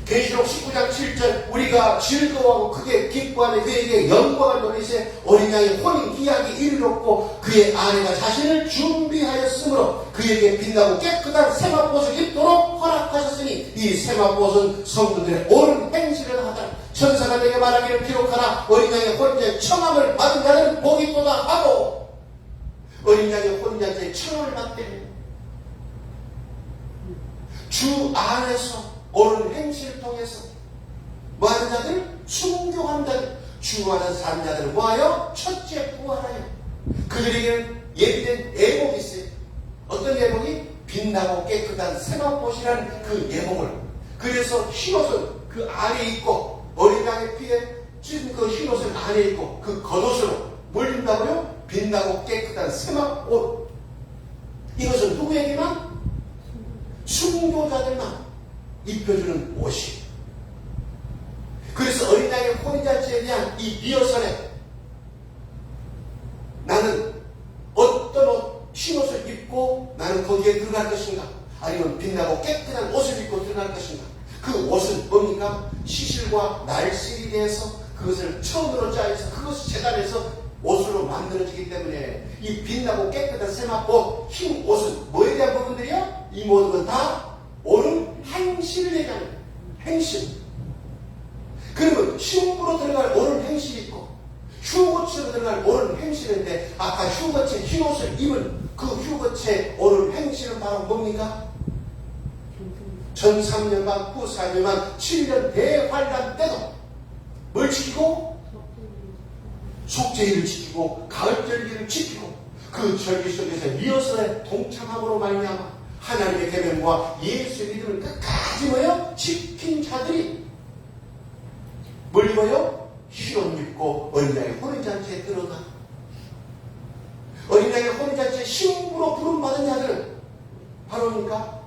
계시록 19장 7절, 우리가 즐거워하고 크게 기뻐하며 그에게 영광을 돌리세 어린 양의 혼인 기약이 이르렀고 그의 아내가 자신을 준비하였으므로 그에게 빛나고 깨끗한 세마포옷을 입도록 허락하셨으니 이 세마포옷은 성도들의 옳은 행실을 하더라. 천사가 내게 말하기를 기록하라. 어린 양의 혼인자의 청함을 받은 자는 복이 있도다 하고, 어린 양의 혼인자의 청함을 받되 주 안에서 옳은 행실을 통해서 뭐하는 자들? 순교한 자들, 주 안에서 사는 자들은 뭐하여? 첫째 부활하여. 그들에게는 예비된 예복이 있어요. 어떤 예복이? 빛나고 깨끗한 세마포옷이라는 그 예복을, 그래서 흰옷은 그 안에 있고 어린 양의 피에 찢은 그 흰옷을 안에 있고 그 겉옷으로 뭘 입는다고요? 빛나고 깨끗한 세마포옷. 이것은 누구에게만? 순교자들만 입혀주는 옷이. 그래서 어린 양의 혼인잔치에 대한 이 리허설에 나는 어떤 옷, 흰옷을 입고 나는 거기에 들어갈 것인가, 아니면 빛나고 깨끗한 옷을 입고 들어갈 것인가. 그 옷은 뭡니까? 시실과 날실에 대해서 그것을 천으로 짜여서 그것을 재단해서 옷으로 만들어지기 때문에 이 빛나고 깨끗한 세마포 흰 옷은 뭐에 대한 부분들이요? 이 모든 건 다 옳은 행실을 얘기하는 행실. 그러면 신부로 들어갈 옳은 행실이 있고 휴거체로 들어갈 옳은 행실인데, 아까 휴거체 흰옷을 입은 그 휴거체 옳은 행실은 바로 뭡니까? 전 3년반 후 4년반 7년 대환란 때도 뭘 지키고? 속죄일을 지키고 가을절기를 지키고 그 절기 속에서 리허설에 동참함으로 말미암아 하나님의 계명과 예수의 믿음을 끝까지 뭐요? 지킨 자들이 뭘 입어요? 흰옷 입고 어린 양의 혼인잔치에 들어가. 어린 양의 혼인잔치에 신부로 부름받은 자들은 바로 뭡니까?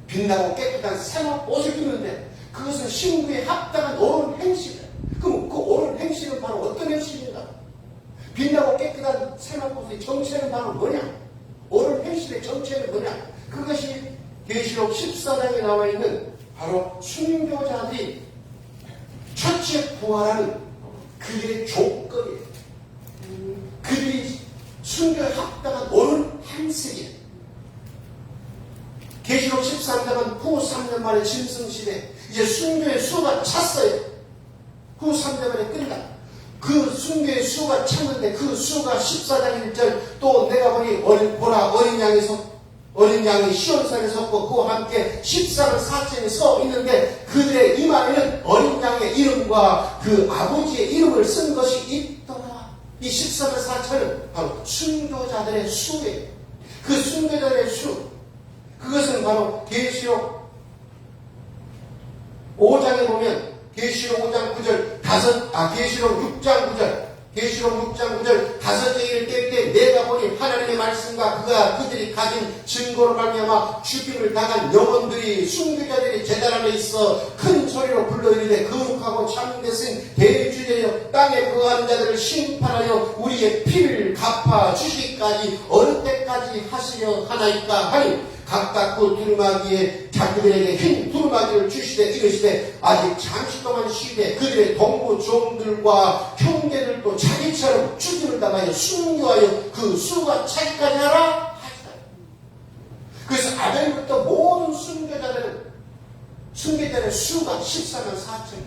빛나고 깨끗한 세마포옷을 입는데 그것은 신부에 합당한 옳은 행실이에요. 그럼 그 옳은 행실은 바로 어떤 행실인가? 빛나고 깨끗한 세마포옷의 정체는 바로 뭐냐? 옳은 행실의 정체는 뭐냐? 그것이 계시록 14장에 나와 있는 바로 순교자들이 첫째 부활하는 그들의 조건이에요. 그들이 순교에 합당한 옳은 행실이에요. 계시록 13장은 후 3년 만에 짐승시대, 이제 순교의 수가 찼어요. 후 3년 만에 끝나. 그 순교의 수가 찼는데 그 수가 14장 1절, 또 내가 보니 보라 어린 양이 시온산에 섰고 그와 함께 14만 4천이 서 있는데 그들의 이마에는 어린 양의 이름과 그 아버지의 이름을 쓴 것이 있더라. 이 14만 4천은 바로 순교자들의 수예요. 그 순교자들의 수, 그것은 바로 계시록 5장에 보면 계시록 5장 9절 계시록 6장 9절 계시록 6장 9절 다섯째 일을 깰 때 내가 보니 하나님의 말씀과 그들이 가진 증거로 말미암아 죽임을 당한 영혼들이 순교자들이 제단 안에 있어 큰 소리로 불러 이르되 거룩하고 참되신 대주제여 땅에 거하는 자들을 심판하여 우리의 피를 갚아 주시기까지 어느 때까지 하시려 하나이까 하니 각각 그 두루마기에 자기들에게 흰 두루마기를 주시되 이르시되 아직 잠시 동안 쉬되 그들의 동무 종들과 형제들도 자기처럼 죽임을 당하여 순교하여 그 수가 차기까지 하라 하시다. 그래서 아벨부터 모든 순교자들은 순교자의 수가 14만 4천.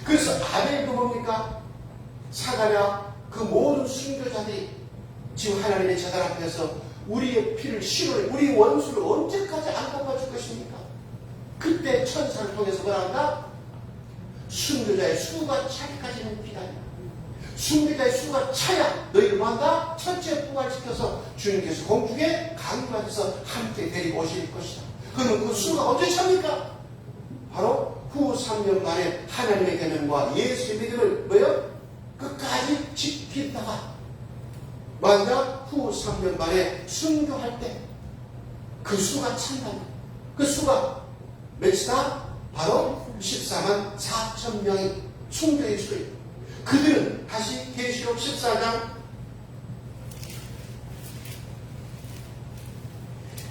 그래서 아벨도 뭡니까? 사가랴 그 모든 순교자들이 지금 하나님의 제단 앞에서 우리의 피를 실을 우리 원수를 언제까지 안 갚아줄 것입니까? 그때 천사를 통해서 뭐라 한다? 순교자의 수가 차기까지는 기다려. 순교자의 수가 차야 너희를 한다? 첫째 부활시켜서 주님께서 공중에 강림하셔서 함께 데리고 오실 것이다. 그러면 그 수가 언제 찹니까? 바로 후 3년 만에 하나님의 계명과 예수의 믿음을 뭐요? 끝까지 지키다가 만약 후 3년 만에 순교할 때 그 수가 찬다. 그 수가 몇이다? 바로 14만 4천 명의 순교의 수예요. 그들은 다시 계시록 14장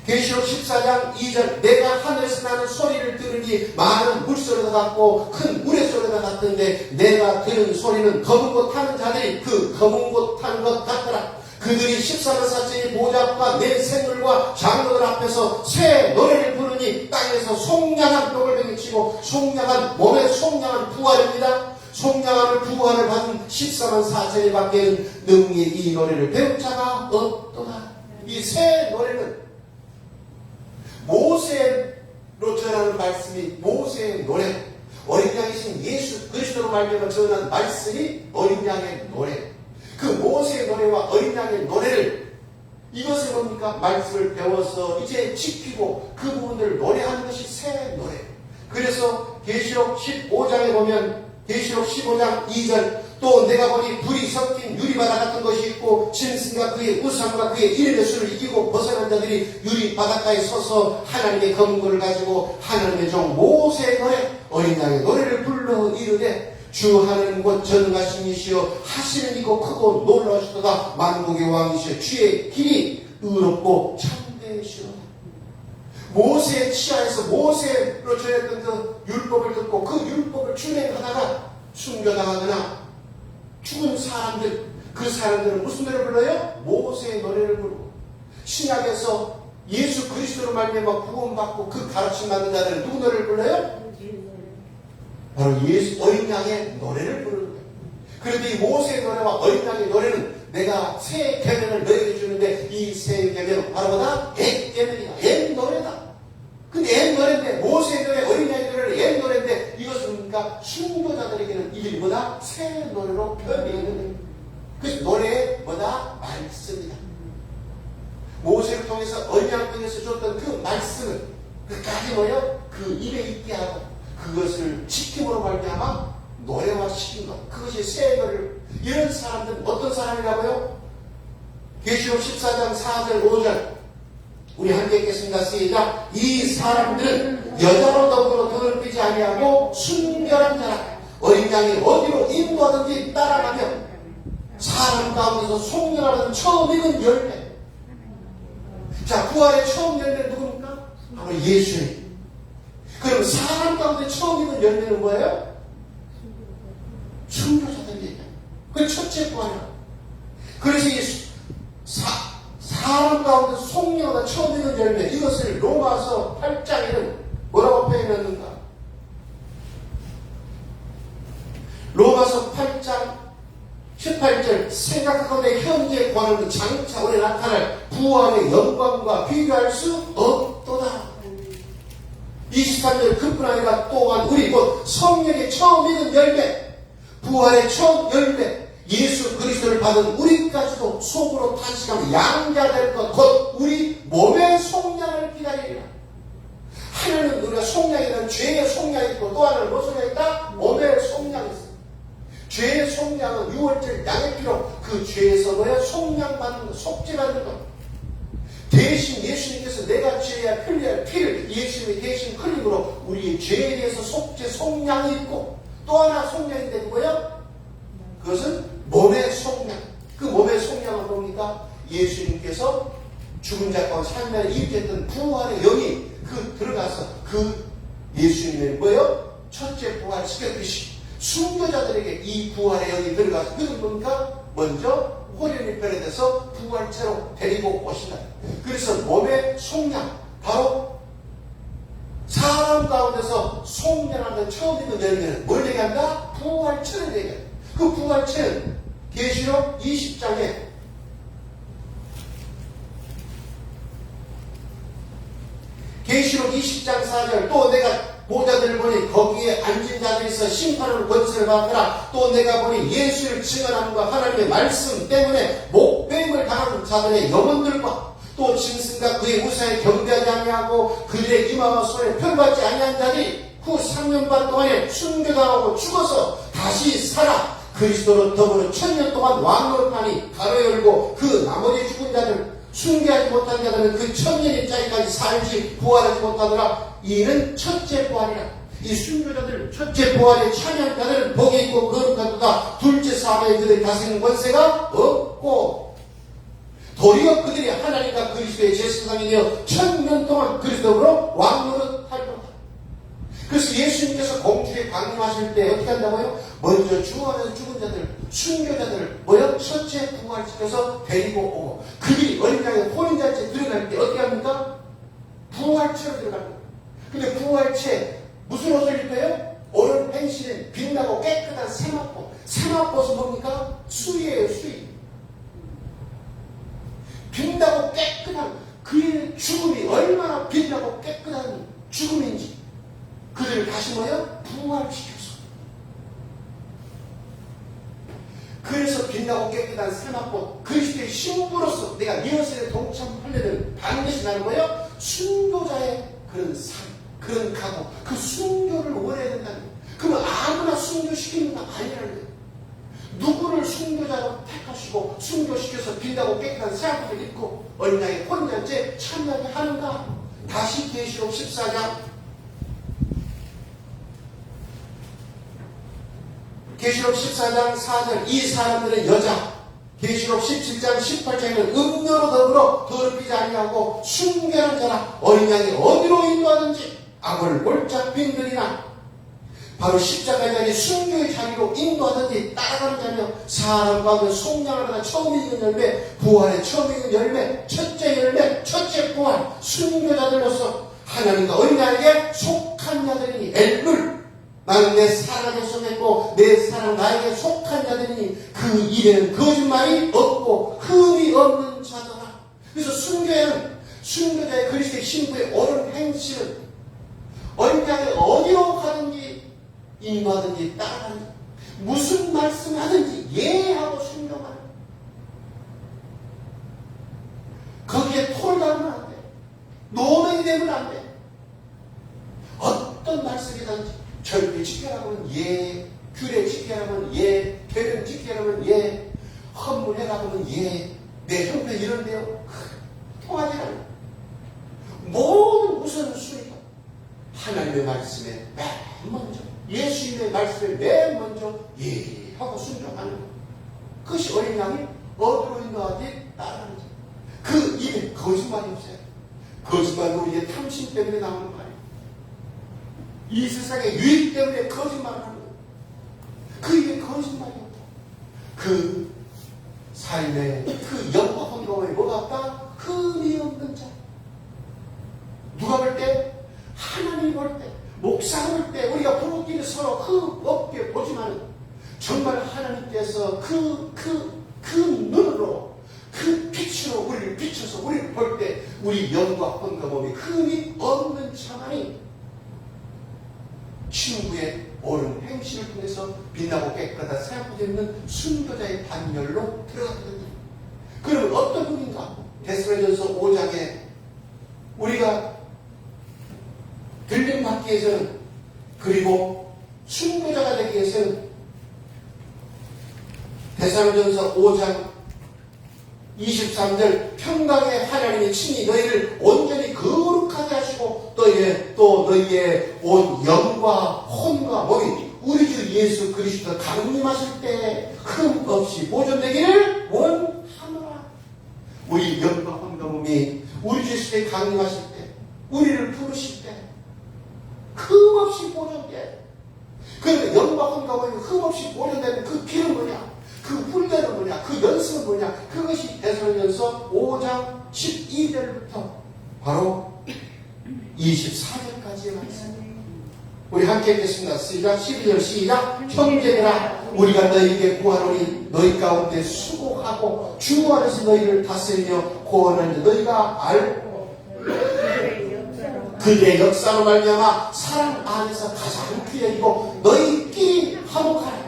계시록 14장 2절 내가 하늘에서 나는 소리를 들으니 많은 물소리가 같고 큰 물의 소리가 같던데 내가 들은 소리는 검은 곳 타는 자들이 그 검은 곳 타는 것 같더라. 그들이 14만 4천의 보좌과 내 생물과 장로들 앞에서 새 노래를 부르니 땅에서 송량한 벽을 베기치고 송량한 몸에 송량한 부활입니다. 송량한 부활을 받은 14만 4천의 밖에는 능히 이 노래를 배운 자가 없도다. 이 새 노래는 모세로 전하는 말씀이 모세의 노래, 어린 양이신 예수 그리스도로 말미암아 전하는 말씀이 어린 양의 노래. 그 모세의 노래와 어린 양의 노래를 이것을 뭡니까? 말씀을 배워서 이제 지키고 그 부분들을 노래하는 것이 새 노래. 그래서 계시록 15장에 보면 계시록 15장 2절 또 내가 보니 불이 섞인 유리바다 같은 것이 있고 짐승과 그의 우상과 그의 이름의 수를 이기고 벗어난 자들이 유리바닷가에 서서 하나님의 검구를 가지고 하나님의 종 모세의 노래 어린 양의 노래를 불러 이르되 주 하나님 곧 전능하신 이시여 하시는 이고 크고 놀라우시도다 만국의 왕이시여 주의 길이 의롭고 참되시도다. 모세의 치하에서 모세로 전했던 그 율법을 듣고 그 율법을 준행하다가 순교당하거나 죽은 사람들, 그 사람들은 무슨 노래를 불러요? 모세의 노래를 부르고 신약에서 예수 그리스도로 말미암아 구원받고 그 가르침 받는 자들은 누구 노래를 불러요? 바로 예수 어린 양의 노래를 부르는 거예요. 그런데 이 모세의 노래와 어린 양의 노래는 내가 새 계명을 너에게 주는데 이 새 계명은 바로 뭐다? 옛 계명이다. 옛 노래다. 근데 옛 노래인데 모세의 노래, 어린 양의 노래는 옛 노래인데 이것은 뭡니까? 순교자들에게는 이게 뭐다? 새 노래로 표현되어 있는 거예요. 그래서 노래의 뭐다? 말씀이다. 모세를 통해서 어린 양을 통해서 줬던 그 말씀을 끝까지 뭐요? 그 입에 있게 하고 그것을 지킴으로 말미암아 노래와 시킨 것. 그것이 새 노래를. 이런 사람들은 어떤 사람이라고요? 계시록 14장 4절 5절 우리 함께 읽겠습니다. 시작. 이 사람들은 여자로 더불어 돈을 삐지 아니하고 순결한 자라 어린 양이 어디로 인도하든지 따라가며 사람 가운데서 속량하는 처음 익은 열매. 자, 부활의 처음 열매는 누굽니까? 바로 예수님. 그럼 사람 가운데 처음 익은 열매는 뭐예요? 순교자들이에요. 그 첫째 부활이야. 그래서 이 사람 가운데 속량하다 처음 익은 열매 이것을 로마서 8장에는 뭐라고 표현했는가? 로마서 8장 18절 생각하건대 현재 관하는 장차 오래 나타날 부활의 영광과 비교할 수 없도다. 23절 그뿐 아니라 또한 우리 곧 성령의 처음 익은 열매 부활의 처음 열매 예수 그리스도를 받은 우리까지도 속으로 탄식하며 양자될 것 곧 우리 몸의 속량을 기다리리라. 하나는 우리가 속량이라는 죄의 속량이 있고 또 하나는 무슨 속량이 있다? 몸의 속량이 있어. 죄의 속량은 6월절 양의 피로 그 죄에서 뭐야? 속량받는 것, 속죄받는 것. 대신 예수님께서 내가 죄야 흘려야 할 피를 예수님이 대신 흘림으로 우리의 죄에 대해서 속죄, 속량이 있고 또 하나 속량인데 뭐야? 그것은 몸의 속량. 그 몸의 속량은 뭡니까? 예수님께서 죽은 자 가운데 살면에 일으켰던 부활의 영이 그 들어가서 그 예수님의 뭐예요? 첫째 부활을 시켰듯이 순교자들에게 이 부활의 영이 들어가서 그것은 뭡니까? 먼저 호련히 변해서 부활체로 데리고 오신다. 그래서 몸의 속량 바로 사람 가운데서 속량하는 처음 있는 열매는 뭘 얘기한다? 부활체를 얘기한다. 그 부활체는 계시록 20장에 계시록 20장 4절 또 내가 보자들을 보니 거기에 앉은 자들에서 심판하는 권세를 받더라. 또 내가 보니 예수를 증언함과 하나님의 말씀 때문에 목배임을 당하는 자들의 영혼들과 또 짐승과 그의 우사에 경배하지 아니하고 그들의 이마와 손에 편받지 아니한 자들이 후 3년 반 동안에 순교당하고 죽어서 다시 살아 그리스도로 더불어 1000년 동안 왕노릇하니 가로 열고 그 나머지 죽은 자들 순교하지 못한 자들은 그 1000년일짜리까지 살지 부활하지 못하더라. 이는 첫째 부활이라. 이 순교자들 첫째 부활에 참여한 자들은 복이 있고 거룩하도다. 둘째 사망에 그들이 다스리는 권세가 없고 도리어 그들이 하나님과 그리스도의 제사장이 되어 1000년 동안 그리스도로 왕노릇 할 것이다. 그래서 예수님께서 공중에 강림하실 때 어떻게 한다고요? 먼저 주 안에서 죽은 자들, 순교자들을 뭐요? 첫째 부활시켜서 데리고 오고 그들이 어린 양의 혼인잔치에 들어갈 때 어떻게 합니까? 부활체로 들어갑니다. 근데 부활체 무슨 옷을 입혀요? 오늘 행실은 빛나고 깨끗한 세마포. 세마포는 뭡니까? 수의예요, 수의. 빛나고 깨끗한 그의 죽음이 얼마나 빛나고 깨끗한 죽음인지 그들을 다시 뭐요? 부활시켜서. 그래서 빛나고 깨끗한 세마포 그리스도의 신부로서 내가 리허설에 동참하려면 반드시 나는 거예요? 순교자의 그런 삶, 그런 각오, 그 순교를 원해야 된다는 거예요. 그러면 아무나 순교시키는 건 아니라는 거예요. 누구를 순교자로 택하시고 순교시켜서 빛나고 깨끗한 세마포를 입고 어린 양의 혼잔치에 참여하게 하는가? 다시 계시록 14장 계시록 14장 4절 이 사람들은 여자 계시록 17장 18장에는 음료로 더불어 더럽히지 아니하고 순결한 자라 어린 양이 어디로 인도하든지 악을 골짝 빈들이나 바로 십자가의 자리 순교의 자리로 인도하든지 따라가는 자며 사람 가운데 속량을 하다 처음 있는 열매 부활의 처음 있는 열매 첫째 부활 순교자들로서 하나님과 어린 양에게 속한 자들이니 엘룰 나는 내 사랑에 속했고 내 사랑 나에게 속한 자들이니 그 입에는 거짓말이 없고 흠이 없는 자더라. 그래서 순교에는 순교자의 그리스도의 신부의 옳은 행실은 어린 양이 어디로 가든지 인도하든지 따라가든지 무슨 말씀을 하든지 예하고 순종하는 거기에 톨달면 안 돼. 노맹이 되면 안 돼. 어떤 말씀이든지 절대 지켜라면 예, 규례 지켜라면 예, 계명 지켜라면 예, 헌물해라면 예, 내 형편 이런데요. 통하지 않아요. 모든 우선순위가 하나님의 말씀에 맨 먼저, 예수님의 말씀에 맨 먼저 예 하고 순종하는 것. 그것이 어린 양이 어디로 인도하지 따라가는 것. 그 입에 거짓말이 없어요. 거짓말은 우리의 탐심 때문에 나오는 말이에요. 이 세상의 유익 때문에 거짓말을 하는 거예요. 그 입에 거짓말이 없다. 그 삶의 그 영광한 경험이 뭐가 없다? 흠이 없는 자. 누가 볼 때? 하나님이 볼 때, 목사 볼 때 우리가 부부끼리 서로 흠 없게 보지만 정말 하나님께서 그 눈으로 그 빛으로 우리를 비춰서 우리를 볼 때 우리 영광한 경험이 흠이 없는 자만이 신부의 옳은 행실을 통해서 빛나고 깨끗하다 생각되는 순교자의 반열로 들어가거든요. 그러면 어떤 분인가? 데살로니가전서 5장에 우리가 들림받기 위해서는 그리고 순교자가 되기 위해서는 데살로니가전서 5장 23절 평강의 하나님이 친히 너희를 온전히 거룩하게 하시고 또 너희의 온 영과 혼과 몸이 우리 주 예수 그리스도 강림하실 때 흠 없이 보존되기를 원하노라. 우리 영과 혼과 몸이 우리 주 예수의 강림하실 때 우리를 부르실 때 흠 없이 보존돼. 그러면 영과 혼과 몸이 흠 없이 보존되는 그 길은 뭐냐? 그 훈련은 뭐냐? 그 연습은 뭐냐? 그것이 데살로니가전서 5장 12절부터 바로 24절까지의 말씀. 우리 함께 읽겠습니다. 시작. 12절 시작. 형제들아 우리가 너희에게 구하노니 너희 가운데 수고하고 주 안에서 너희를 다스리며 구원하는 너희가 알고 그의 역사로 말미암아 사랑 안에서 가장 귀하고 너희끼리 화목하라.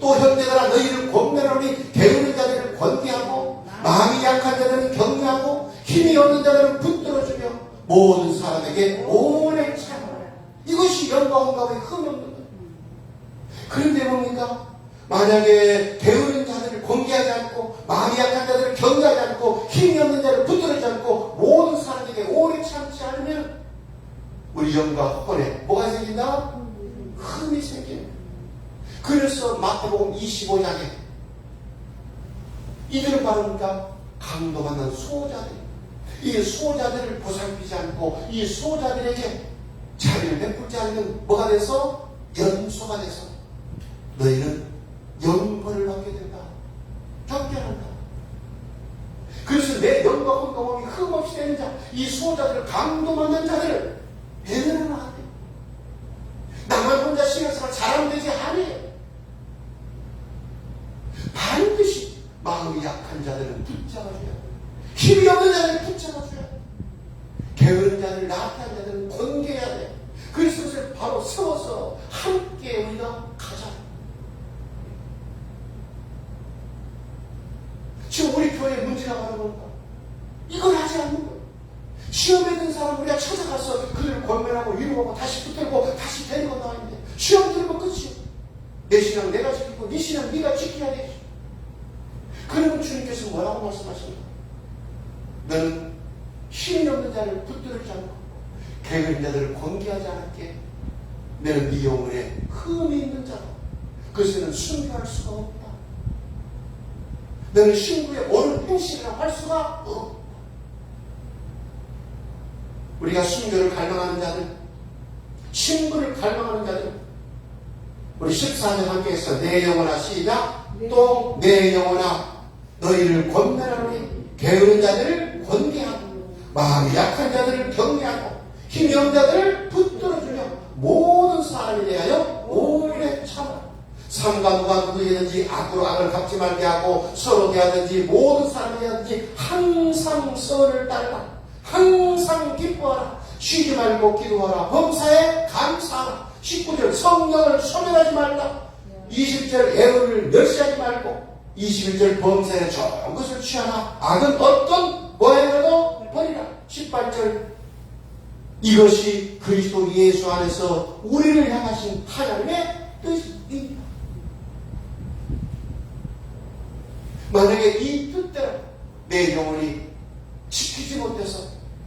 또 형제들아 너희를 권면하노니 게으른 자들을 권계하고 마음이 약한 자들은 격려하고 힘이 없는 자들은 붙들어주며 모든 사람에게 오래 참으라. 이것이 영광가의 흠없는 것. 그런데 뭡니까? 만약에 게으른 자들을 권계하지 않고 마음이 약한 자들을 격려하지 않고 힘이 없는 자를 붙들어주지 않고 모든 사람에게 오래 참지 않으면 우리 영과 혼에 뭐가 생긴다? 흠이 생깁니다. 그래서 마태복음 25장에 이들은 바로 뭡니까? 강도 만난 수호자들. 이 수호자들을 보살피지 않고 이 수호자들에게 자비를 베풀지 않는 뭐가 돼서? 연소가 돼서 너희는 영벌을 받게 된다. 경계한다. 그래서 내 영과 혼동함이 흠없이 되는 자, 이 수호자들을 강도 만난 자들을 배려하는 하나님. 나만 혼자 신앙생활 잘하면 되지 아니에요. 반드시 마음이 약한 자들은 붙잡아줘야 돼. 힘이 없는 자들은 붙잡아줘야 돼. 게으른 자들, 나태한 자들은 권계해야 돼. 그래서 그것을 바로 세워서 함께 우리가 가자. 지금 우리 교회에 문제가 바로 뭔가? 이걸 하지 않는 거예요. 시험에 든 사람 우리가 찾아가서 그들을 권면하고 위로하고 다시 붙들고 다시 데리고 나왔는데 시험 들으면 끝이에요. 내 신앙 내가 지키고 네 신앙 네가 지켜야 되지. 그러면 주님께서 뭐라고 말씀하십니까? 너는 힘이 없는 자를 붙들지 않고 게으른 자들을 권계하지 않았기에 너는 네 영혼에 흠이 있는 자로 그것에는 순교할 수가 없다. 너는 신부의 옳은 행실이라고 할 수가 없다. 우리가 순교를 갈망하는 자들, 신부를 갈망하는 자들, 우리 14절 함께해서 내 영혼아 시작. 또 내 영혼아 너희를 권면하노니 게으른 자들을 권계하고 마음이 약한 자들을 격려하고 힘이 없는 자들을 붙들어주며 모든 사람에 대하여 오래 참아. 삼가 누가 누구에든지 악으로 악을 갚지 말게 하고 서로 대하든지 모든 사람에 대하든지 항상 선을 따르라. 항상 기뻐하라. 쉬지 말고 기도하라. 범사에 감사하라. 19절 성령을 소멸하지 말라. 20절 애를 멸시하지 말고 21절 범사에 좋은 것을 취하라. 악은 어떤 모양으로도 버리라. 18절 이것이 그리스도 예수 안에서 우리를 향하신 하나님의 뜻입니다. 만약에 이 뜻대로 내 영혼이 지키지 못해서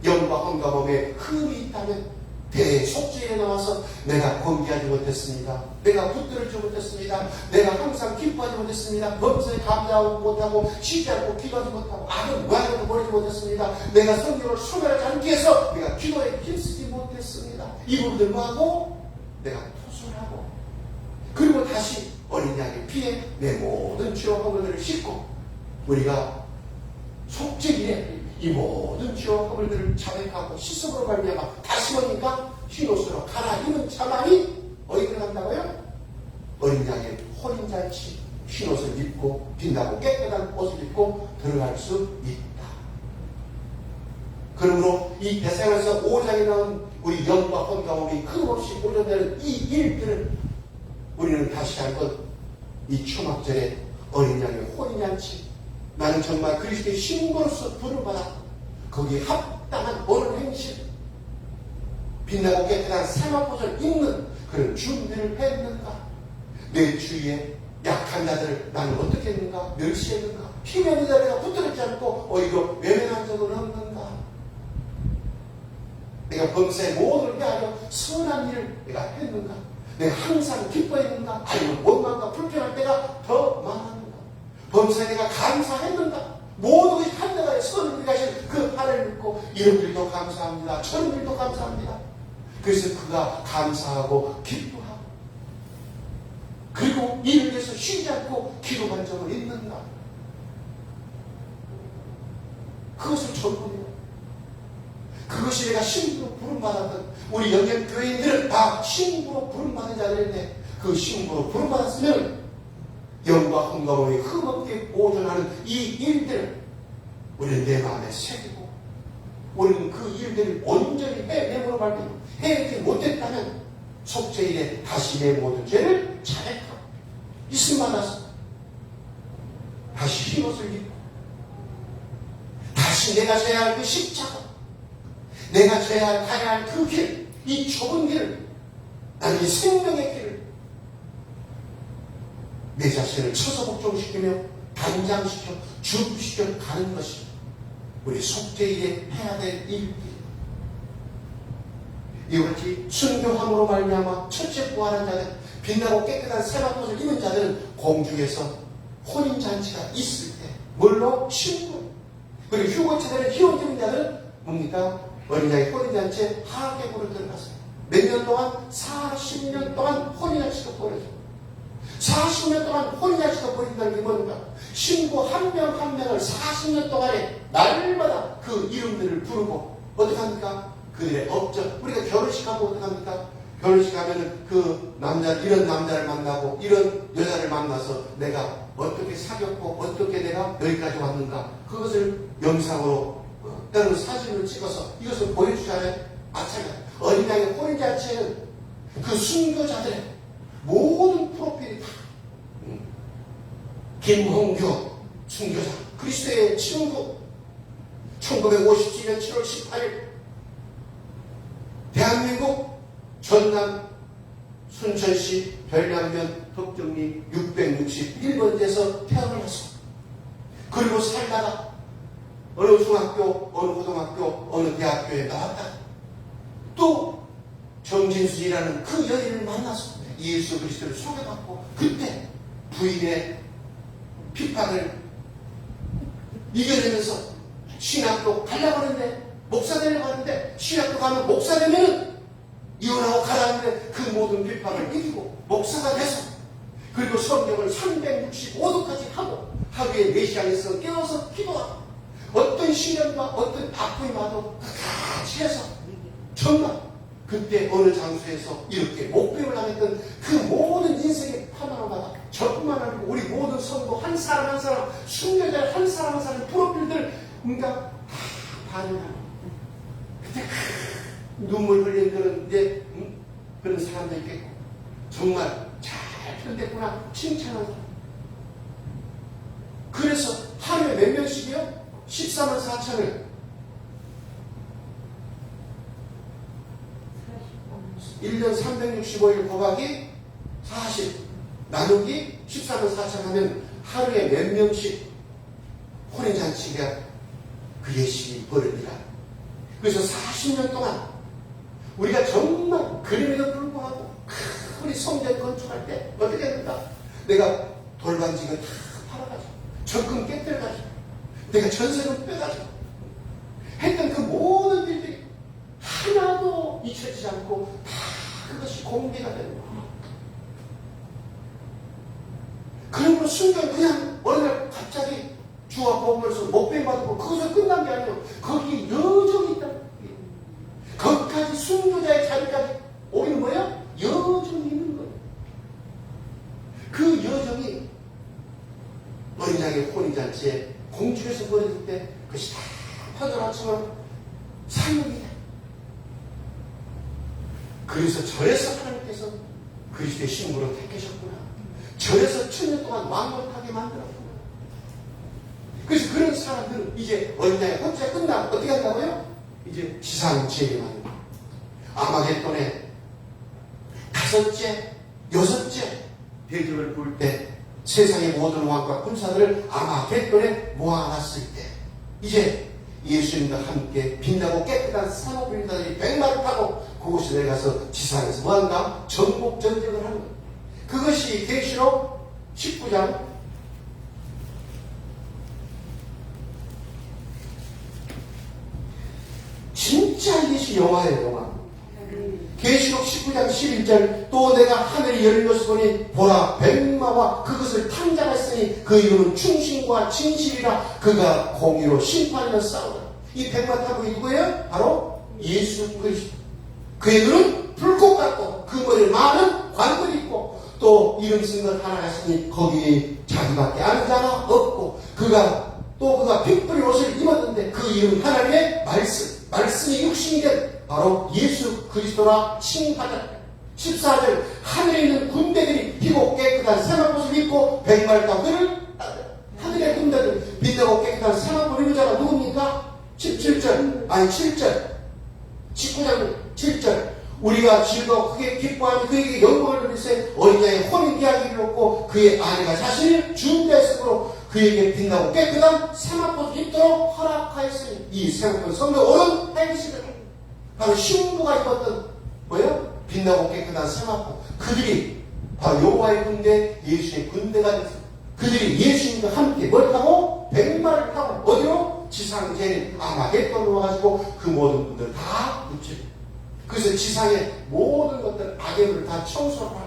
영과 혼과 몸에 흠이 있다면 대속죄에 나와서 내가 권계하지 못했습니다. 내가 붙들지 못했습니다. 내가 항상 기뻐하지 못했습니다. 범사에 감사하지 못하고 쉬지 않고 기도하지 못하고 악은 모양으로 버리지 못했습니다. 내가 성경을 소멸하지 않기 위해서 내가 기도에 힘쓰지 못했습니다. 이 부분들만 하고 내가 토설하고 그리고 다시 어린 양의 피에 내 모든 죄와 허물들을 씻고 우리가 속죄일에 이 모든 죄와 허물들을 자백하고 시습으로 말미암아 다시 오니까 흰옷으로 갈아입은 자만이 어디 들어간다고요? 어린 양의 혼인잔치 흰옷을 입고 빛나고 깨끗한 옷을 입고 들어갈 수 있다. 그러므로 이 대상에서 5장에 나온 우리 영과 혼과 몸이 끊임없이 보존되는 이 일들을 우리는 다시 한번 이 초막절에 어린 양의 혼인잔치 나는 정말 그리스도의 신부로서 부름받아 거기에 합당한 옳은 행실 빛나고 깨끗한 생활포를 입는 그런 준비를 했는가? 내 주위에 약한 자들을 나는 어떻게 했는가? 멸시했는가? 힘이 없는 자를 붙들지 않고 오히려 외면한 적은 없는가? 내가 범사의 모든 걸 위하여 선한 일을 내가 했는가? 내가 항상 기뻐했는가? 아니면 원망과 불편할 때가 더 많았는가? 범사에 내가 감사했는가? 모든 것이 한나라의 선을 가신 그 하나님을 믿고 이런 일도 감사합니다. 저런 일도 감사합니다. 그래서 그가 감사하고 기뻐하고 그리고 이를 위해서 쉬지 않고 기도한 적은 있는가? 그것을 전부해요. 그것이 내가 신부로 부르는 부름받았던 우리 영역교회인들은 다 신부로 부름받은 자들인데 그 신부로 부름받았으면 영과 흥가함이 흠없게 보존하는 이 일들을 우리는 내 마음에 새기고 우리는 그 일들을 온전히 해내므로 말미암아 해내지 못했다면 속죄일에 다시 내 모든 죄를 자백하고 있음 받아서 다시 흰옷을 입고 다시 내가 져야 할 그 십자가 내가 가야 할 그 길, 이 좁은 길을 나는 이 생명의 길을 내 자신을 처서 복종시키며 단장시켜 주시켜 가는 것이 우리 속죄일에 해야 될 일입니다. 이와 같이 순교함으로 말미암아 첫째 부활한 자들 빛나고 깨끗한 새밭옷을 입은 자들은 공중에서 혼인잔치가 있을 때 물론 신부 그리고 휴거체들은 희원적인 자들은 뭡니까? 어린 양의 혼인잔치에 하객으로 들어갔어요. 몇 년 동안? 40년 동안 혼인잔치가 벌어져요. 40년 동안 혼인잔치가 벌어진다는 게 뭔가? 신부 한 명 한 명을 40년 동안에 날마다 그 이름들을 부르고 어떻게 합니까? 그들의 업적. 우리가 결혼식 하면 어떻게 합니까? 결혼식 하면은 그 남자, 이런 남자를 만나고 이런 여자를 만나서 내가 어떻게 사귀었고 어떻게 내가 여기까지 왔는가 그것을 영상으로 때로는 사진을 찍어서 이것을 보여주잖아요. 마찬가지. 어린 양의 혼인잔치에는 그 순교자들의 모든 프로필이 다 김홍규 순교자 그리스도의 친구 1957년 7월 18일 대한민국 전남 순천시 별량면 덕정리 661번지에서 태어나서 그리고 살다가 어느 중학교, 어느 고등학교, 어느 대학교에 나왔다. 또 정진순이라는 그 여인을 만나서 예수 그리스도를 소개받고 그때 부인의 핍박을 이겨내면서 신학도 가려고 하는데 목사 되려고 하는데 신학도 가면 목사 되면은 이혼하고 가라는데 그 모든 핍박을 이기고 목사가 돼서 그리고 성경을 365도까지 하고 하루에 4시간에서 깨워서 기도하고 어떤 시련과 어떤 아픔이 와도 같이 해서 정말 그때 어느 장소에서 이렇게 목표를 당했던 그 모든 인생의 파노라마가 저뿐만 아니고 우리 모든 성도 한 사람 한 사람 순교자 한 사람 한 사람 프로필들 뭔가 다 반영하는 그때 눈물 흘린 그런 이제 그런 사람도 있겠고 정말 잘 편됐구나 칭찬하는 사람. 그래서 하루에 몇 명씩이요? 14만 4천을 1년 365일 곱하기 40 나누기 14만 4천 하면 하루에 몇 명씩 혼인잔치가 그 예식이 벌어집니다. 그래서 40년 동안 우리가 정말 그림에도 불구하고 우리 성전 건축할 때 어떻게 했는가? 내가 돌반지를 다 팔아가지고 적금 깨뜨려가지고 내가 전세금 빼가지고 했던 그 모든 일들이 하나도 잊혀지지 않고 다 그것이 공개가 되는 거예요. 그러므로 순간 그냥 어느 날 갑자기 주와 복음에서 목배 받고 그것을 끝난 게 아니에요. 거기에 여정이 있다. 거기까지 순교자의 자리까지 오기는 뭐예요? 여정이 있는 거예요. 그 여정이 어린 양의 혼인잔치에 공중에서 벌어질 때 그것이 다 퍼져나처럼 사용이 돼. 그래서 절에서 하나님께서 그리스도의 신부로 택하셨구나. 절에서 1000년 동안 왕곡하게 만들었구나. 그래서 그런 사람들은 이제 어린 양의 혼자 끝나면 어떻게 한다고요? 이제 지상제일만 아마겟돈의 5째, 6째 대접을 부를 때 세상의 모든 왕과 군사들을 아마겟돈에 모아놨을 때 이제 예수님과 함께 빛나고 깨끗한 산업인들이 100마를 타고 그곳에 내려가서 지상에서 뭐한다? 전국 전쟁을 하는 거예요. 그것이 계시록 19장 진짜 이것이 영화예요, 영화. 계시록 19장 11절 또 내가 하늘이 열린 것을 보니 보라 백마와 그것을 탄 자가 있으니 그 이름은 충신과 진실이라 그가 공의로 심판이며 싸우더라. 이 백마 타고 누구예요? 바로 예수 그리스도. 그의 눈은 불꽃 같고 그 머리에 많은 관들이 있고 또 이름 쓴 것 하나 하시니 거기에 자기밖에 아는 자가 없고 그가 핏불의 옷을 입었는데 그 이름 하나님의 말씀이 육신이 된 바로 예수 그리스도라 칭하다. 14절 하늘에 있는 군대들이 희고 깨끗한 사막옷을 입고 백마를 그를 하늘의 군대들 빛나고 깨끗한 사막을 입은 자가 누굽니까? 7절 19장 7절 우리가 즐거워 크게 기뻐하며 그에게 영광을 돌리세 어린 양의 혼인 이야기를 얻고 그의 아내가 자신을 준비했으므로 그에게 빛나고 깨끗한 사막옷을 입도록 허락하였으니 이 사막은 성도 오는 행실을 바로 신부가 입었던 뭐예요? 빛나고 깨끗한 사막옷. 그들이 바로 여호와의 군대 예수의 군대가 됐습니다. 그들이 예수님과 함께 뭘 타고? 백마를 타고 어디로? 지상제인 아마겟돈으로 와가지고 그 모든 분들 다 묻히고 그래서 지상의 모든 것들 악의를 다 청소하고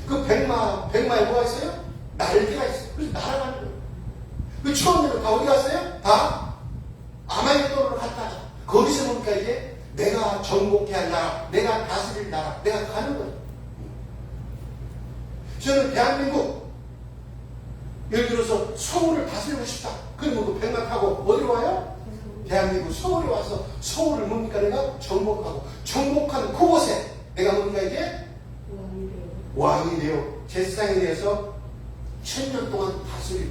그 백마에 뭐가 있어요? 날개가 있어요. 그래서 날아가는 거예요. 그 처음에는 다 어디 갔어요? 다 아마겟돈으로 갔다가 거기서 보니까 이제 내가 정복해야 할 나라, 내가 다스릴 나라, 내가 가는 거예요. 저는 대한민국 예를 들어서 서울을 다스리고 싶다. 그러면 그 백마 타고 어디로 와요? 대한민국 서울에 와서 서울을 뭡니까 내가 정복하고 정복한 그곳에 내가 뭡니까 이제 왕이 되어 제사장이 되어서 1000년 동안 다스리고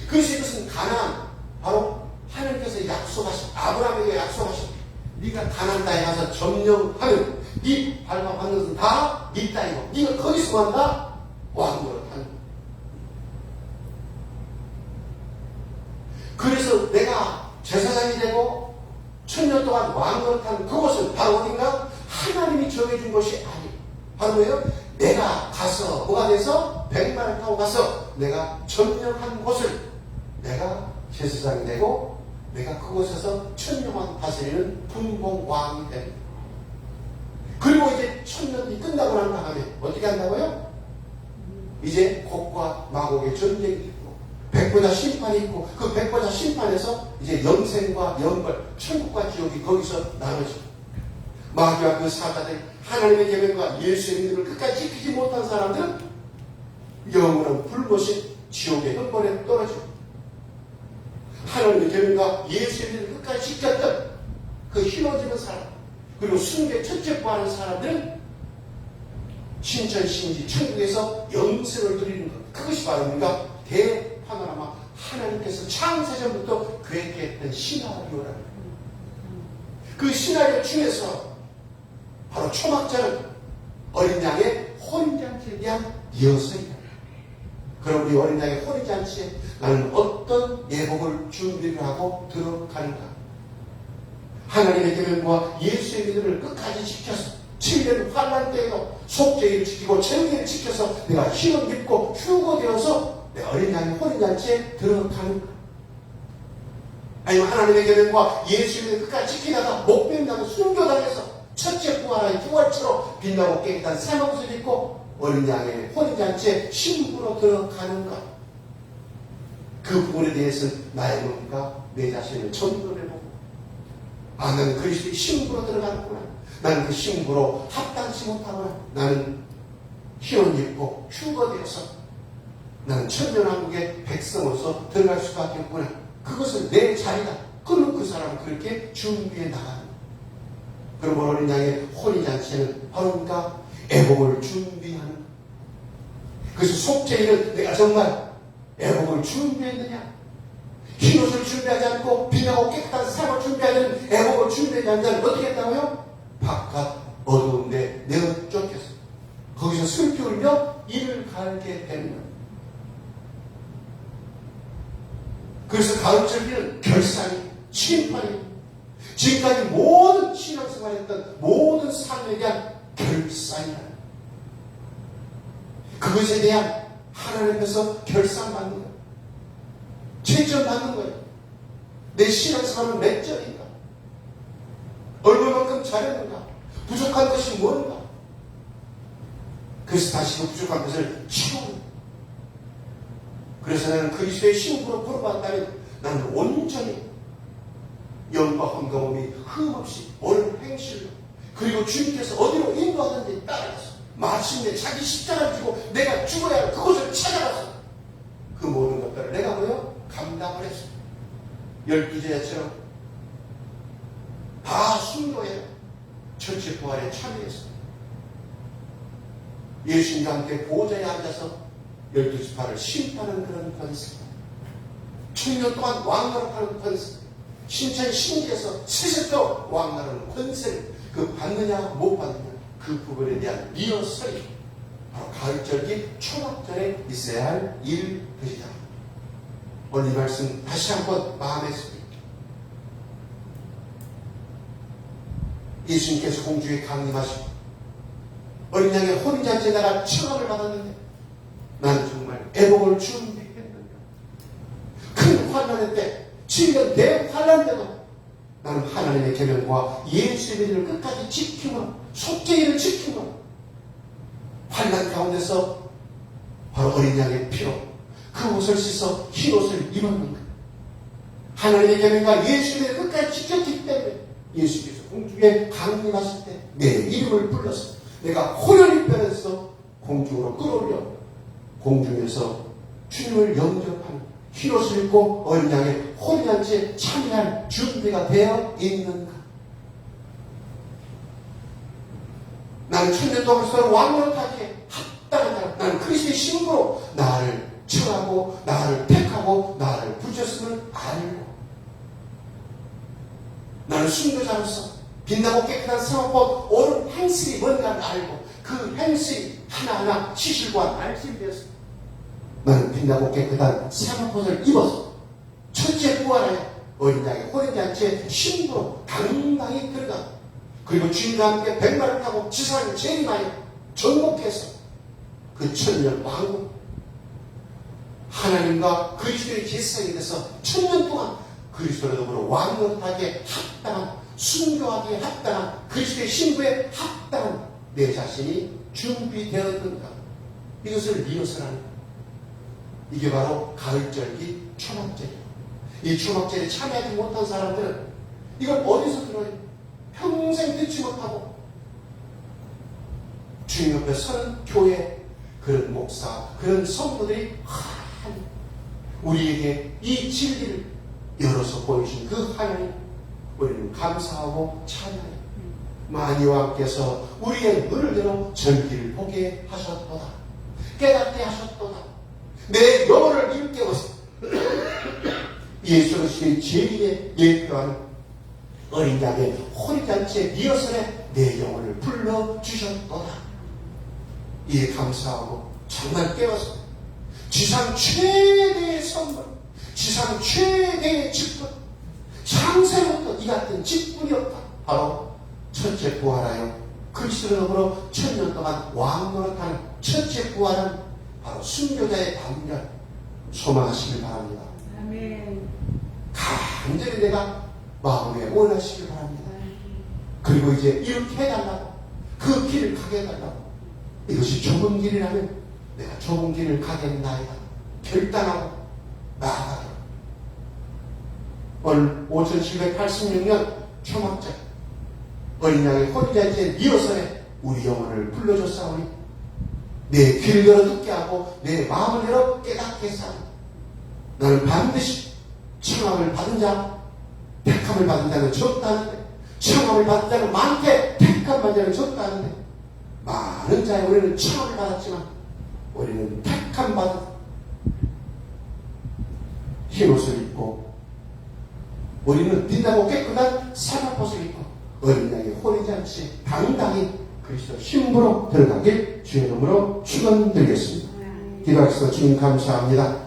그래서 이것은 가나안 바로 하나님께서 약속하신 아브라함에게 약속하신 네가 가나안 땅에 가서 점령하면 네 밟아받는 것은 다 네 땅이고 네가 거기서 만다 왕으로 하는 그래서 내가 제사장이 되고 1000년 동안 왕으로 타는 그곳은 바로 어딘가 하나님이 정해준 것이 아니에요. 바로 뭐예요? 내가 가서 뭐가 돼서 백마를 타고 가서 내가 점령한 곳을 내가 제사장이 되고 내가 그곳에서 1000년만 다스리는 분봉왕이 됩니다. 그리고 이제 1000년이 끝나고 난 다음에 어떻게 한다고요? 이제 곡과 마곡의 전쟁이 있고 백보자 심판이 있고 그 백보자 심판에서 이제 영생과 영벌 천국과 지옥이 거기서 나눠지고 마귀와 그 사자들 하나님의 계명과 예수의 믿음을 끝까지 지키지 못한 사람들은 영원한 불못이 지옥의 흑벌에 떨어지고 하나님의 계명과 예수의 믿음을 끝까지 지켰던 그 힘어지는 사람 그리고 순계 첫째 부하는 사람들은 신천신지 천국에서 영생을 드리는 것 그것이 바로 우리가 대파노라마 하나님께서 창세전부터 계획했던 시나리오라는 그 시나리오 중에서 바로 초막절은 어린 양의 혼인잔치에 대한 예언서이다. 그럼 우리 어린 양의 혼인잔치에 나는 어떤 예복을 준비를 하고 들어가는가? 하나님의 계명과 예수의 믿음을 끝까지 지켜서 7년 환난 때에도 속죄를 지키고 정의를 지켜서 내가 힘을 입고 휴거되어서 내 어린 양의 혼인잔치에 들어가는가? 아니면 하나님의 계명과 예수의 믿음을 끝까지 지키다가 목뱀당해 순교당해서 첫째 부활의 부활처럼 빛나고 깨끗한 새옷을 입고 어린 양의 혼인잔치에 신부로 들어가는가? 그 부분에 대해서는 나의 뭡니까? 내 자신을 점검해보고 나는 그리스도의 신부로 들어가는구나. 나는 그 신부로 합당치 못하구나. 나는 희원 입고 휴거되어서 나는 천년왕국의 백성으로서 들어갈 수밖에 없구나. 그것은 내 자리다. 그럼 그 사람은 그렇게 준비해 나가는 그럼 어린 양의 혼인잔치는 바로 그러니까 애복을 준비하는 그래서 속죄일은 내가 정말 애복을 준비했느냐 흰옷을 준비하지 않고 빛나고 깨끗한 삶을 준비하는 애복을 준비하지 않는 자는 어떻게 했다고요? 바깥 어두운데 내어 쫓겼어 거기서 슬피 울며 이를 갈게 되는 거예요. 그래서 가을절기는 결산이 심판이 지금까지 모든 신앙생활했던 모든 삶에 대한 결산이다. 그것에 대한 하나님께서 결산받는 거예요. 채점받는 거예요. 내 신앙생활은 몇 점인가? 얼마만큼 잘했는가? 부족한 것이 뭔가? 그래서 다시 그 부족한 것을 채우는 거예요. 그래서 나는 그리스도의 신부로 부름받았다면 나는 온전히 영과 헌금이 흠없이 옳은 행실로 그리고 주님께서 어디로 인도하든지 따라가서 마침내 자기 십자가를 지고 내가 죽어야 할 그곳을 찾아가서 그 모든 것들을 내가 뭐요? 감당을 했어. 12제자처럼 다 순교해요. 천체 부활에 참여했어. 예수님과 함께 보좌에 앉아서 12지파를 심판하는 그런 권세, 1000년 동안 왕노릇하는 권세, 신천 신기에서 세세토록 왕노릇하는 권세를 그 받느냐 못 받느냐 그 부분에 대한 리허설이 바로 가을절기 초막절에 있어야 할 일들이다. 오늘 이 말씀 다시 한번 마음에 새깁니다. 예수님께서 공주에 강림하시고 어린 양의 혼인잔치에 나가 청함을 받았는데 나는 정말 애복을 준비했는가. 큰 환난의 때, 지금 대환난 때도 나는 하나님의 계명과 예수의 믿음을 끝까지 지키며 속죄일을 지키며 환난 가운데서 바로 어린 양의 피로 그 옷을 씻어 흰 옷을 입었는가. 하나님의 계명과 예수의 믿음을 끝까지 지켰기 때문에 예수께서 공중에 강림하실 때 내 이름을 불러서 내가 호련히 변해서 공중으로 끌어올려 공중에서 주님을 영접하는 흰옷을 입고 어린 양의 혼인잔치에 참여할 준비가 되어 있는가. 나는 천년 동안 왕노릇하기에 합당하다. 나는 그리스도의 신부로 나를 청하고 나를 택하고 나를 부르셨음을 알고 나는 순교자로서 빛나고 깨끗한 사업법 옳은 행실이 뭔가를 알고 그 행실이 하나하나 시실과 말씀이 되었습니다. 나는 빛나고 깨끗한 사업법을 입어서 첫째 부활하여 어린 양의 혼인잔치에 신부로 당당히 들어가 그리고 주님과 함께 백마를 타고 지상을 재림하여 정복해서 그 천년 왕국 하나님과 그리스도의 제사장이 돼서 천년 동안 그리스도로 더불어 왕노릇하기에 합당한 순교하기에 합당한 그리스도의 신부에 합당한 내 자신이 준비되었는가. 이것을 리허설하는 이게 바로 가을절기 초막절이에요. 이 초막절에 참여하지 못한 사람들은 이걸 어디서 들어요? 평생 듣지 못하고 주님 옆에 서는 교회 그런 목사 그런 성도들이 우리에게 이 진리를 열어서 보여주신 그 하나님 우리는 감사하고 찬양해요. 만유왕께서 우리의 눈을대로 절기를 보게 하셨도다. 깨닫게 하셨도다. 내 영혼을 일깨워서 예수 그리스도의 재림에 예표하는 어린 양의 혼인잔치의 리허설에 내 영혼을 불러주셨도다. 이에 감사하고 정말 깨워서 지상 최대의 선물, 지상 최대의 직분, 창세부터 이 같은 직분이 없다. 바로 첫째 부활하여 그리스도로 더불어 천년 동안 왕노릇하는 첫째 부활은 바로 순교자의 담력 소망하시길 바랍니다. 아멘. 간절히 내가 마음에 원하시길 바랍니다. 그리고 이제 이렇게 해달라고 그 길을 가게 해달라고 이것이 좁은 길이라면 내가 좁은 길을 가겠나이다. 결단하고 나아가도록 오늘 5786년 초막절 어린 양의 혼인잔치의 리허설에 우리 영혼을 불러줬사오니 내 귀를 열어 듣게 하고 내 마음을 열어 깨닫게 했사오니 나는 반드시 청함을 받은 자 택함을 받은 자는 적다는데 청함을 받은 자는 많게 택함 받은 자는 적다는데 많은 자의 우리는 청함을 받았지만 우리는 택함 받은 흰옷을 입고 우리는 빛나고 깨끗한 사막옷을 입고 어린 양의 혼인잔치에 당당히 그리스도 신부로 들어가길 주의 이름으로 축원드리겠습니다. 기도하시서 주님 감사합니다.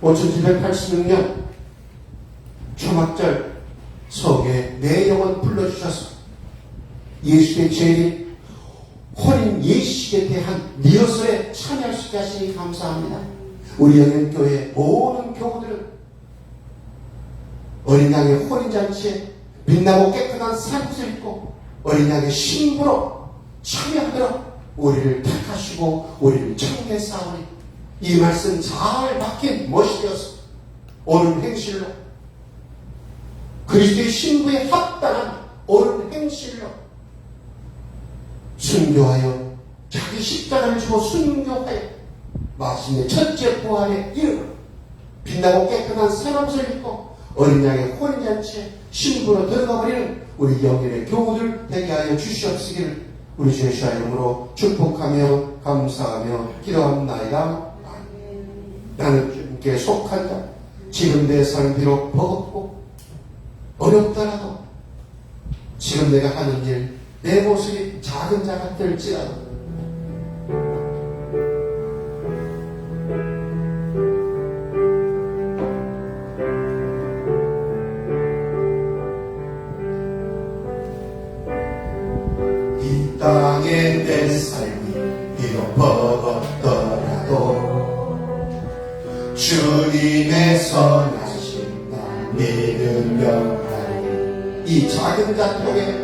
5786년 초막절 성에 내 영혼 불러주셔서 예수의 재림 혼인 예식에 대한 리허설에 참여할 수 있게 하시니 감사합니다. 우리 영연교회 모든 교우들은 어린 양의 혼인잔치에 빛나고 깨끗한 사옷을 입고 어린 양의 신부로 참여하도록 우리를 택하시고 우리를 청했사오니 이 말씀 잘 박힌 멋이 되어서 옳은 행실로 그리스도의 신부에 합당한 옳은 행실로 순교하여 자기 십자가를 지고 순교하여 마침내 첫째 부활에 이르러 빛나고 깨끗한 새옷을 입고 어린 양의 혼인잔치에 신부로 들어가버리는 우리 영혼의 교우들 되게 하여 주시옵시기를 우리 주 예수의 이름으로 축복하며 감사하며 기도합나이다. 나는 주님께 속한 자, 지금 내 삶 비록 버겁고 어렵더라도 지금 내가 하는 일, 내 모습이 작은 자 같을지라도 이 땅에 내 삶이 비록 버겁더라도 주님의 선하심 나 믿으며 이 작은 자통에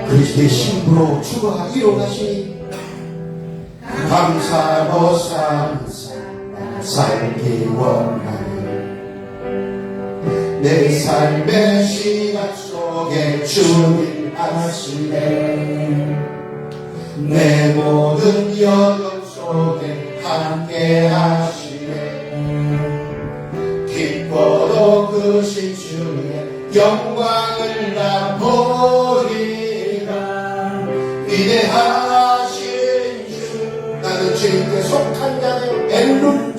그리스도의 신부로 주가 이루어가시니 감사하고 살기 원하니 내 삶의 시간 속에 주님 하시네 내 모든 여정 속에 함께 하시네 기뻐도 그 신주의 영광을 나 보리라 위대하신 주 나는 주님께 속한 자요 엘룬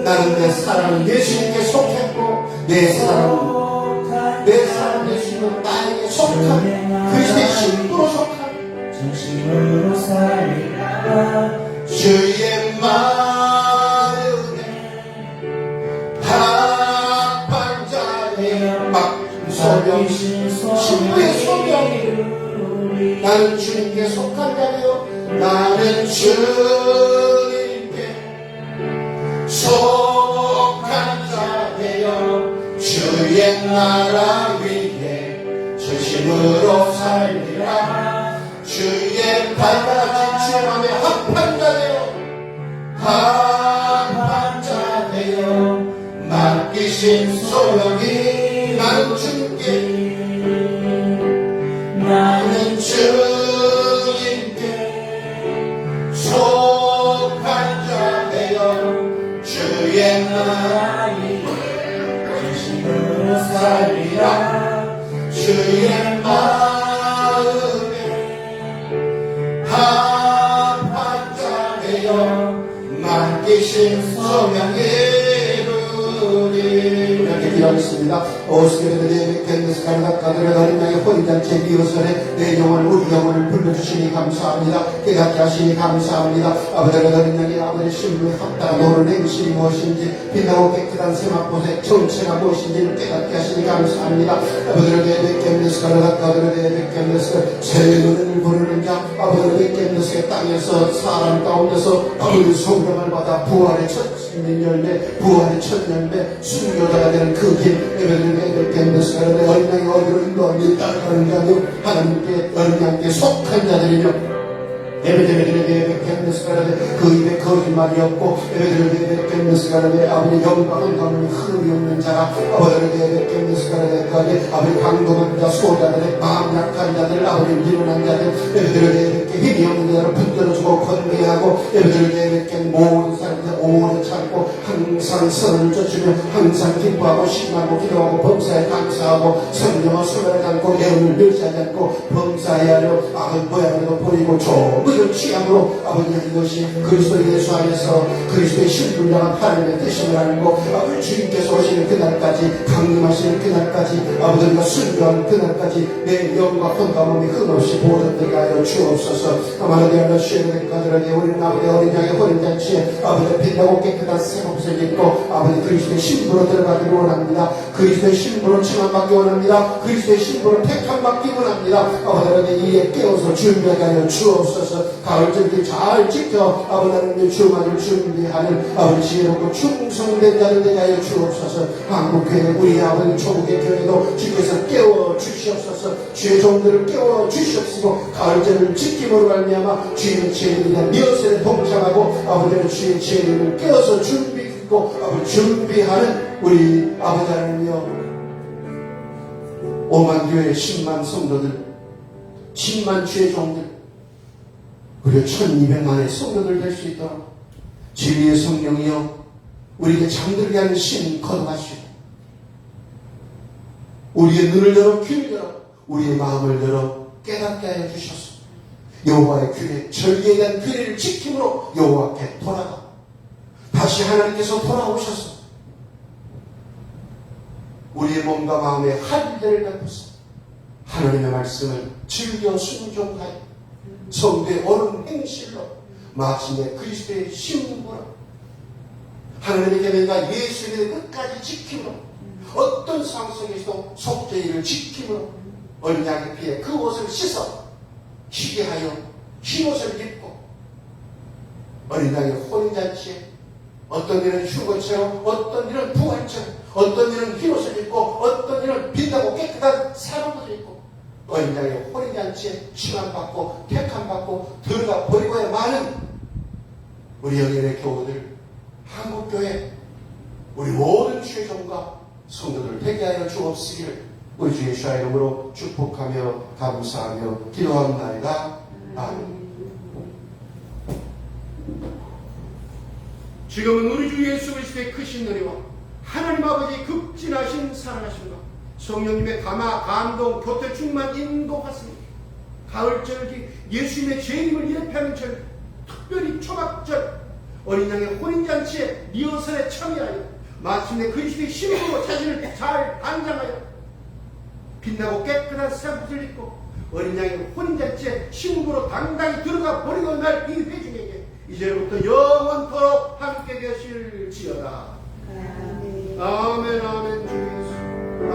나는 내 사랑은 예수님께 속했고 내 사랑 예수님은 나에게 속한 그리스도의 신부로 속한 정신으로 살리라 주의 마음에 합한 자의 소명 신부의 소명 나는 주님께 속한 자요 나는 주님께 속한 자되어 주의 나라 위에 전심으로 살리라 주의 발까지 주 맘에 합한 자되어 합한 자되어 맡기신 소명이 나는 주님께 속한 자되어 주의 나라에 진심으로 살리라 주의 마음에 합한 자되어 맡기신 소명이 이렇게 기도하겠습니다. 오스케르데 겐데스 가르다카드레 어린양의 혼인잔치에 미어설에 내 영혼을 우리 영혼을 불러주시니 감사합니다. 깨닫게 하시니 감사합니다. 아버지가 어린양의 아버지 신부의 합당한 노는 행실이 무엇인지 빛나고 깨끗한 세마포의 정체가 무엇인지를 깨닫게 하시니 감사합니다. 아버지가 겐데스 가르다카드레 겐데스 새 은혜를 부르는 자 아버지가 겐데스의 땅에서 사람 가운데서 아버지 성령을 받아 부활의 첫 열매 부활의 첫 열매 순교자가 되는 그 길 예배드리게 겠는데 어린양이 어디로 인도하니 따라가는 자들 하나님께 어린양께 속한 자들이며 예배드리게 겠는데 그 입에 거짓말이 없고 예배드리게 겠는데 아버지 영광은 가문이 흐름이 없는 자가 아버지에게 겠는데 아버지 강동한 자 소자들의 마음 약한 자들 아버지 미련한 자들 예배드리게 힘이 없는 자를 붙들어주고 건배하고 예배드리게 모든 사람들 오래 참고 항상 선을 쫓으며 항상 기뻐하고 신하고 기도하고 범사에 감사하고 성령과 수련을 담고 예언을 멸시하지 않고 범사해야 하려 아버지 모양으로 버리고 조물을 취함으로 아버지 이것이 그리스도 예수 안에서 그리스도의 신분량한 하나님의 뜻임을 알고 아버지 주님께서 오시는 그날까지 강림하시는 그날까지 아버지가 순교하는 그날까지 내 영과 혼과 몸이 흠없이 보존되게 하여 주옵소서. 아마도 내가 쉬는 것까지는 우리는 아버지 어린 양의 혼인잔치에 아버지 빛나고 깨끗한 새 옷을 입고 아버지 그리스도의 신부로 들어가기를 원합니다. 그리스도의 신부로 칭함받기 원합니다. 그리스도의 신부로 택함받기 원합니다. 아버지 이에 깨워서 준비하게 하여 주옵소서. 가을절기 잘 지켜 아버지 하나님의 주만을 준비하는 아버지 지혜롭고 충성된 자들 되게 하여 주옵소서. 한국교회 우리 아버지 조국의 교회도 주께서 깨워 주시옵소서. 주의 종들을 깨워 주시옵시고 가을절을 지킴으로 말미암아 주의 지혜에 대한 미어설에 동참하고 아버지는 주의 지혜를 깨워서 준비 입고 준비하는 우리 아버지 하나님이여, 5만 교회 10만 성도들, 10만 주의 종들, 그리고 1200만의 성도들 될 수 있도록 진리의 성령이여 우리에게 잠들게 하는 신 거듭하시고, 우리의 눈을 열어 귀를 열어 우리의 마음을 열어 깨닫게 하여 주셔서 여호와의 규례, 절기에 대한 규례를 지킴으로 여호와께 돌아가 다시 하나님께서 돌아오셔서 우리의 몸과 마음에 할례를 베푸사 하나님의 말씀을 즐겨 순종하여 성도의 옳은 행실로 마침내 그리스도의 신분으로 하나님의 계명과 예수의 끝까지 지킴으로 어떤 상황 속에서도 속죄일을 지킴으로 어린 양의 피에 그 옷을 씻어 희게 하여 흰 옷을 입고 어린 양의 혼인잔치에 어떤 일은 휴거처럼 어떤 일은 부활처럼 어떤 일은 흰 옷을 입고 어떤 일은 빛나고 깨끗한 사람 옷을 입고 어린 양의 혼인잔치에 칭함받고 택함받고 들어가 버리고야 많은 우리 영예의 교우들, 한국교회 우리 모든 주의 종과 성도들 되게 하여 주옵시기를 우리 주 예수의 이름으로 축복하며 감사하며 기도합나이다. 아멘. 지금은 우리 주 예수 그리스도의 크신 은혜와 하나님 아버지의 극진하신 사랑하심과 성령님의 감화, 감동, 교태 충만 인도하시니 가을절기 예수님의 재림을 예표하는 절, 특별히 초막절 어린 양의 혼인잔치에 리허설에 참여하여 마침내 그리스도의 신부로 자신을 잘 안장하여 빛나고 깨끗한 새 옷을 입고 어린 양의 혼인잔치에 신부로 당당히 들어가 버리고 날 이 회중에게 이제부터 영원토록 함께 되실지어다. 아멘. 아멘. 주 예수.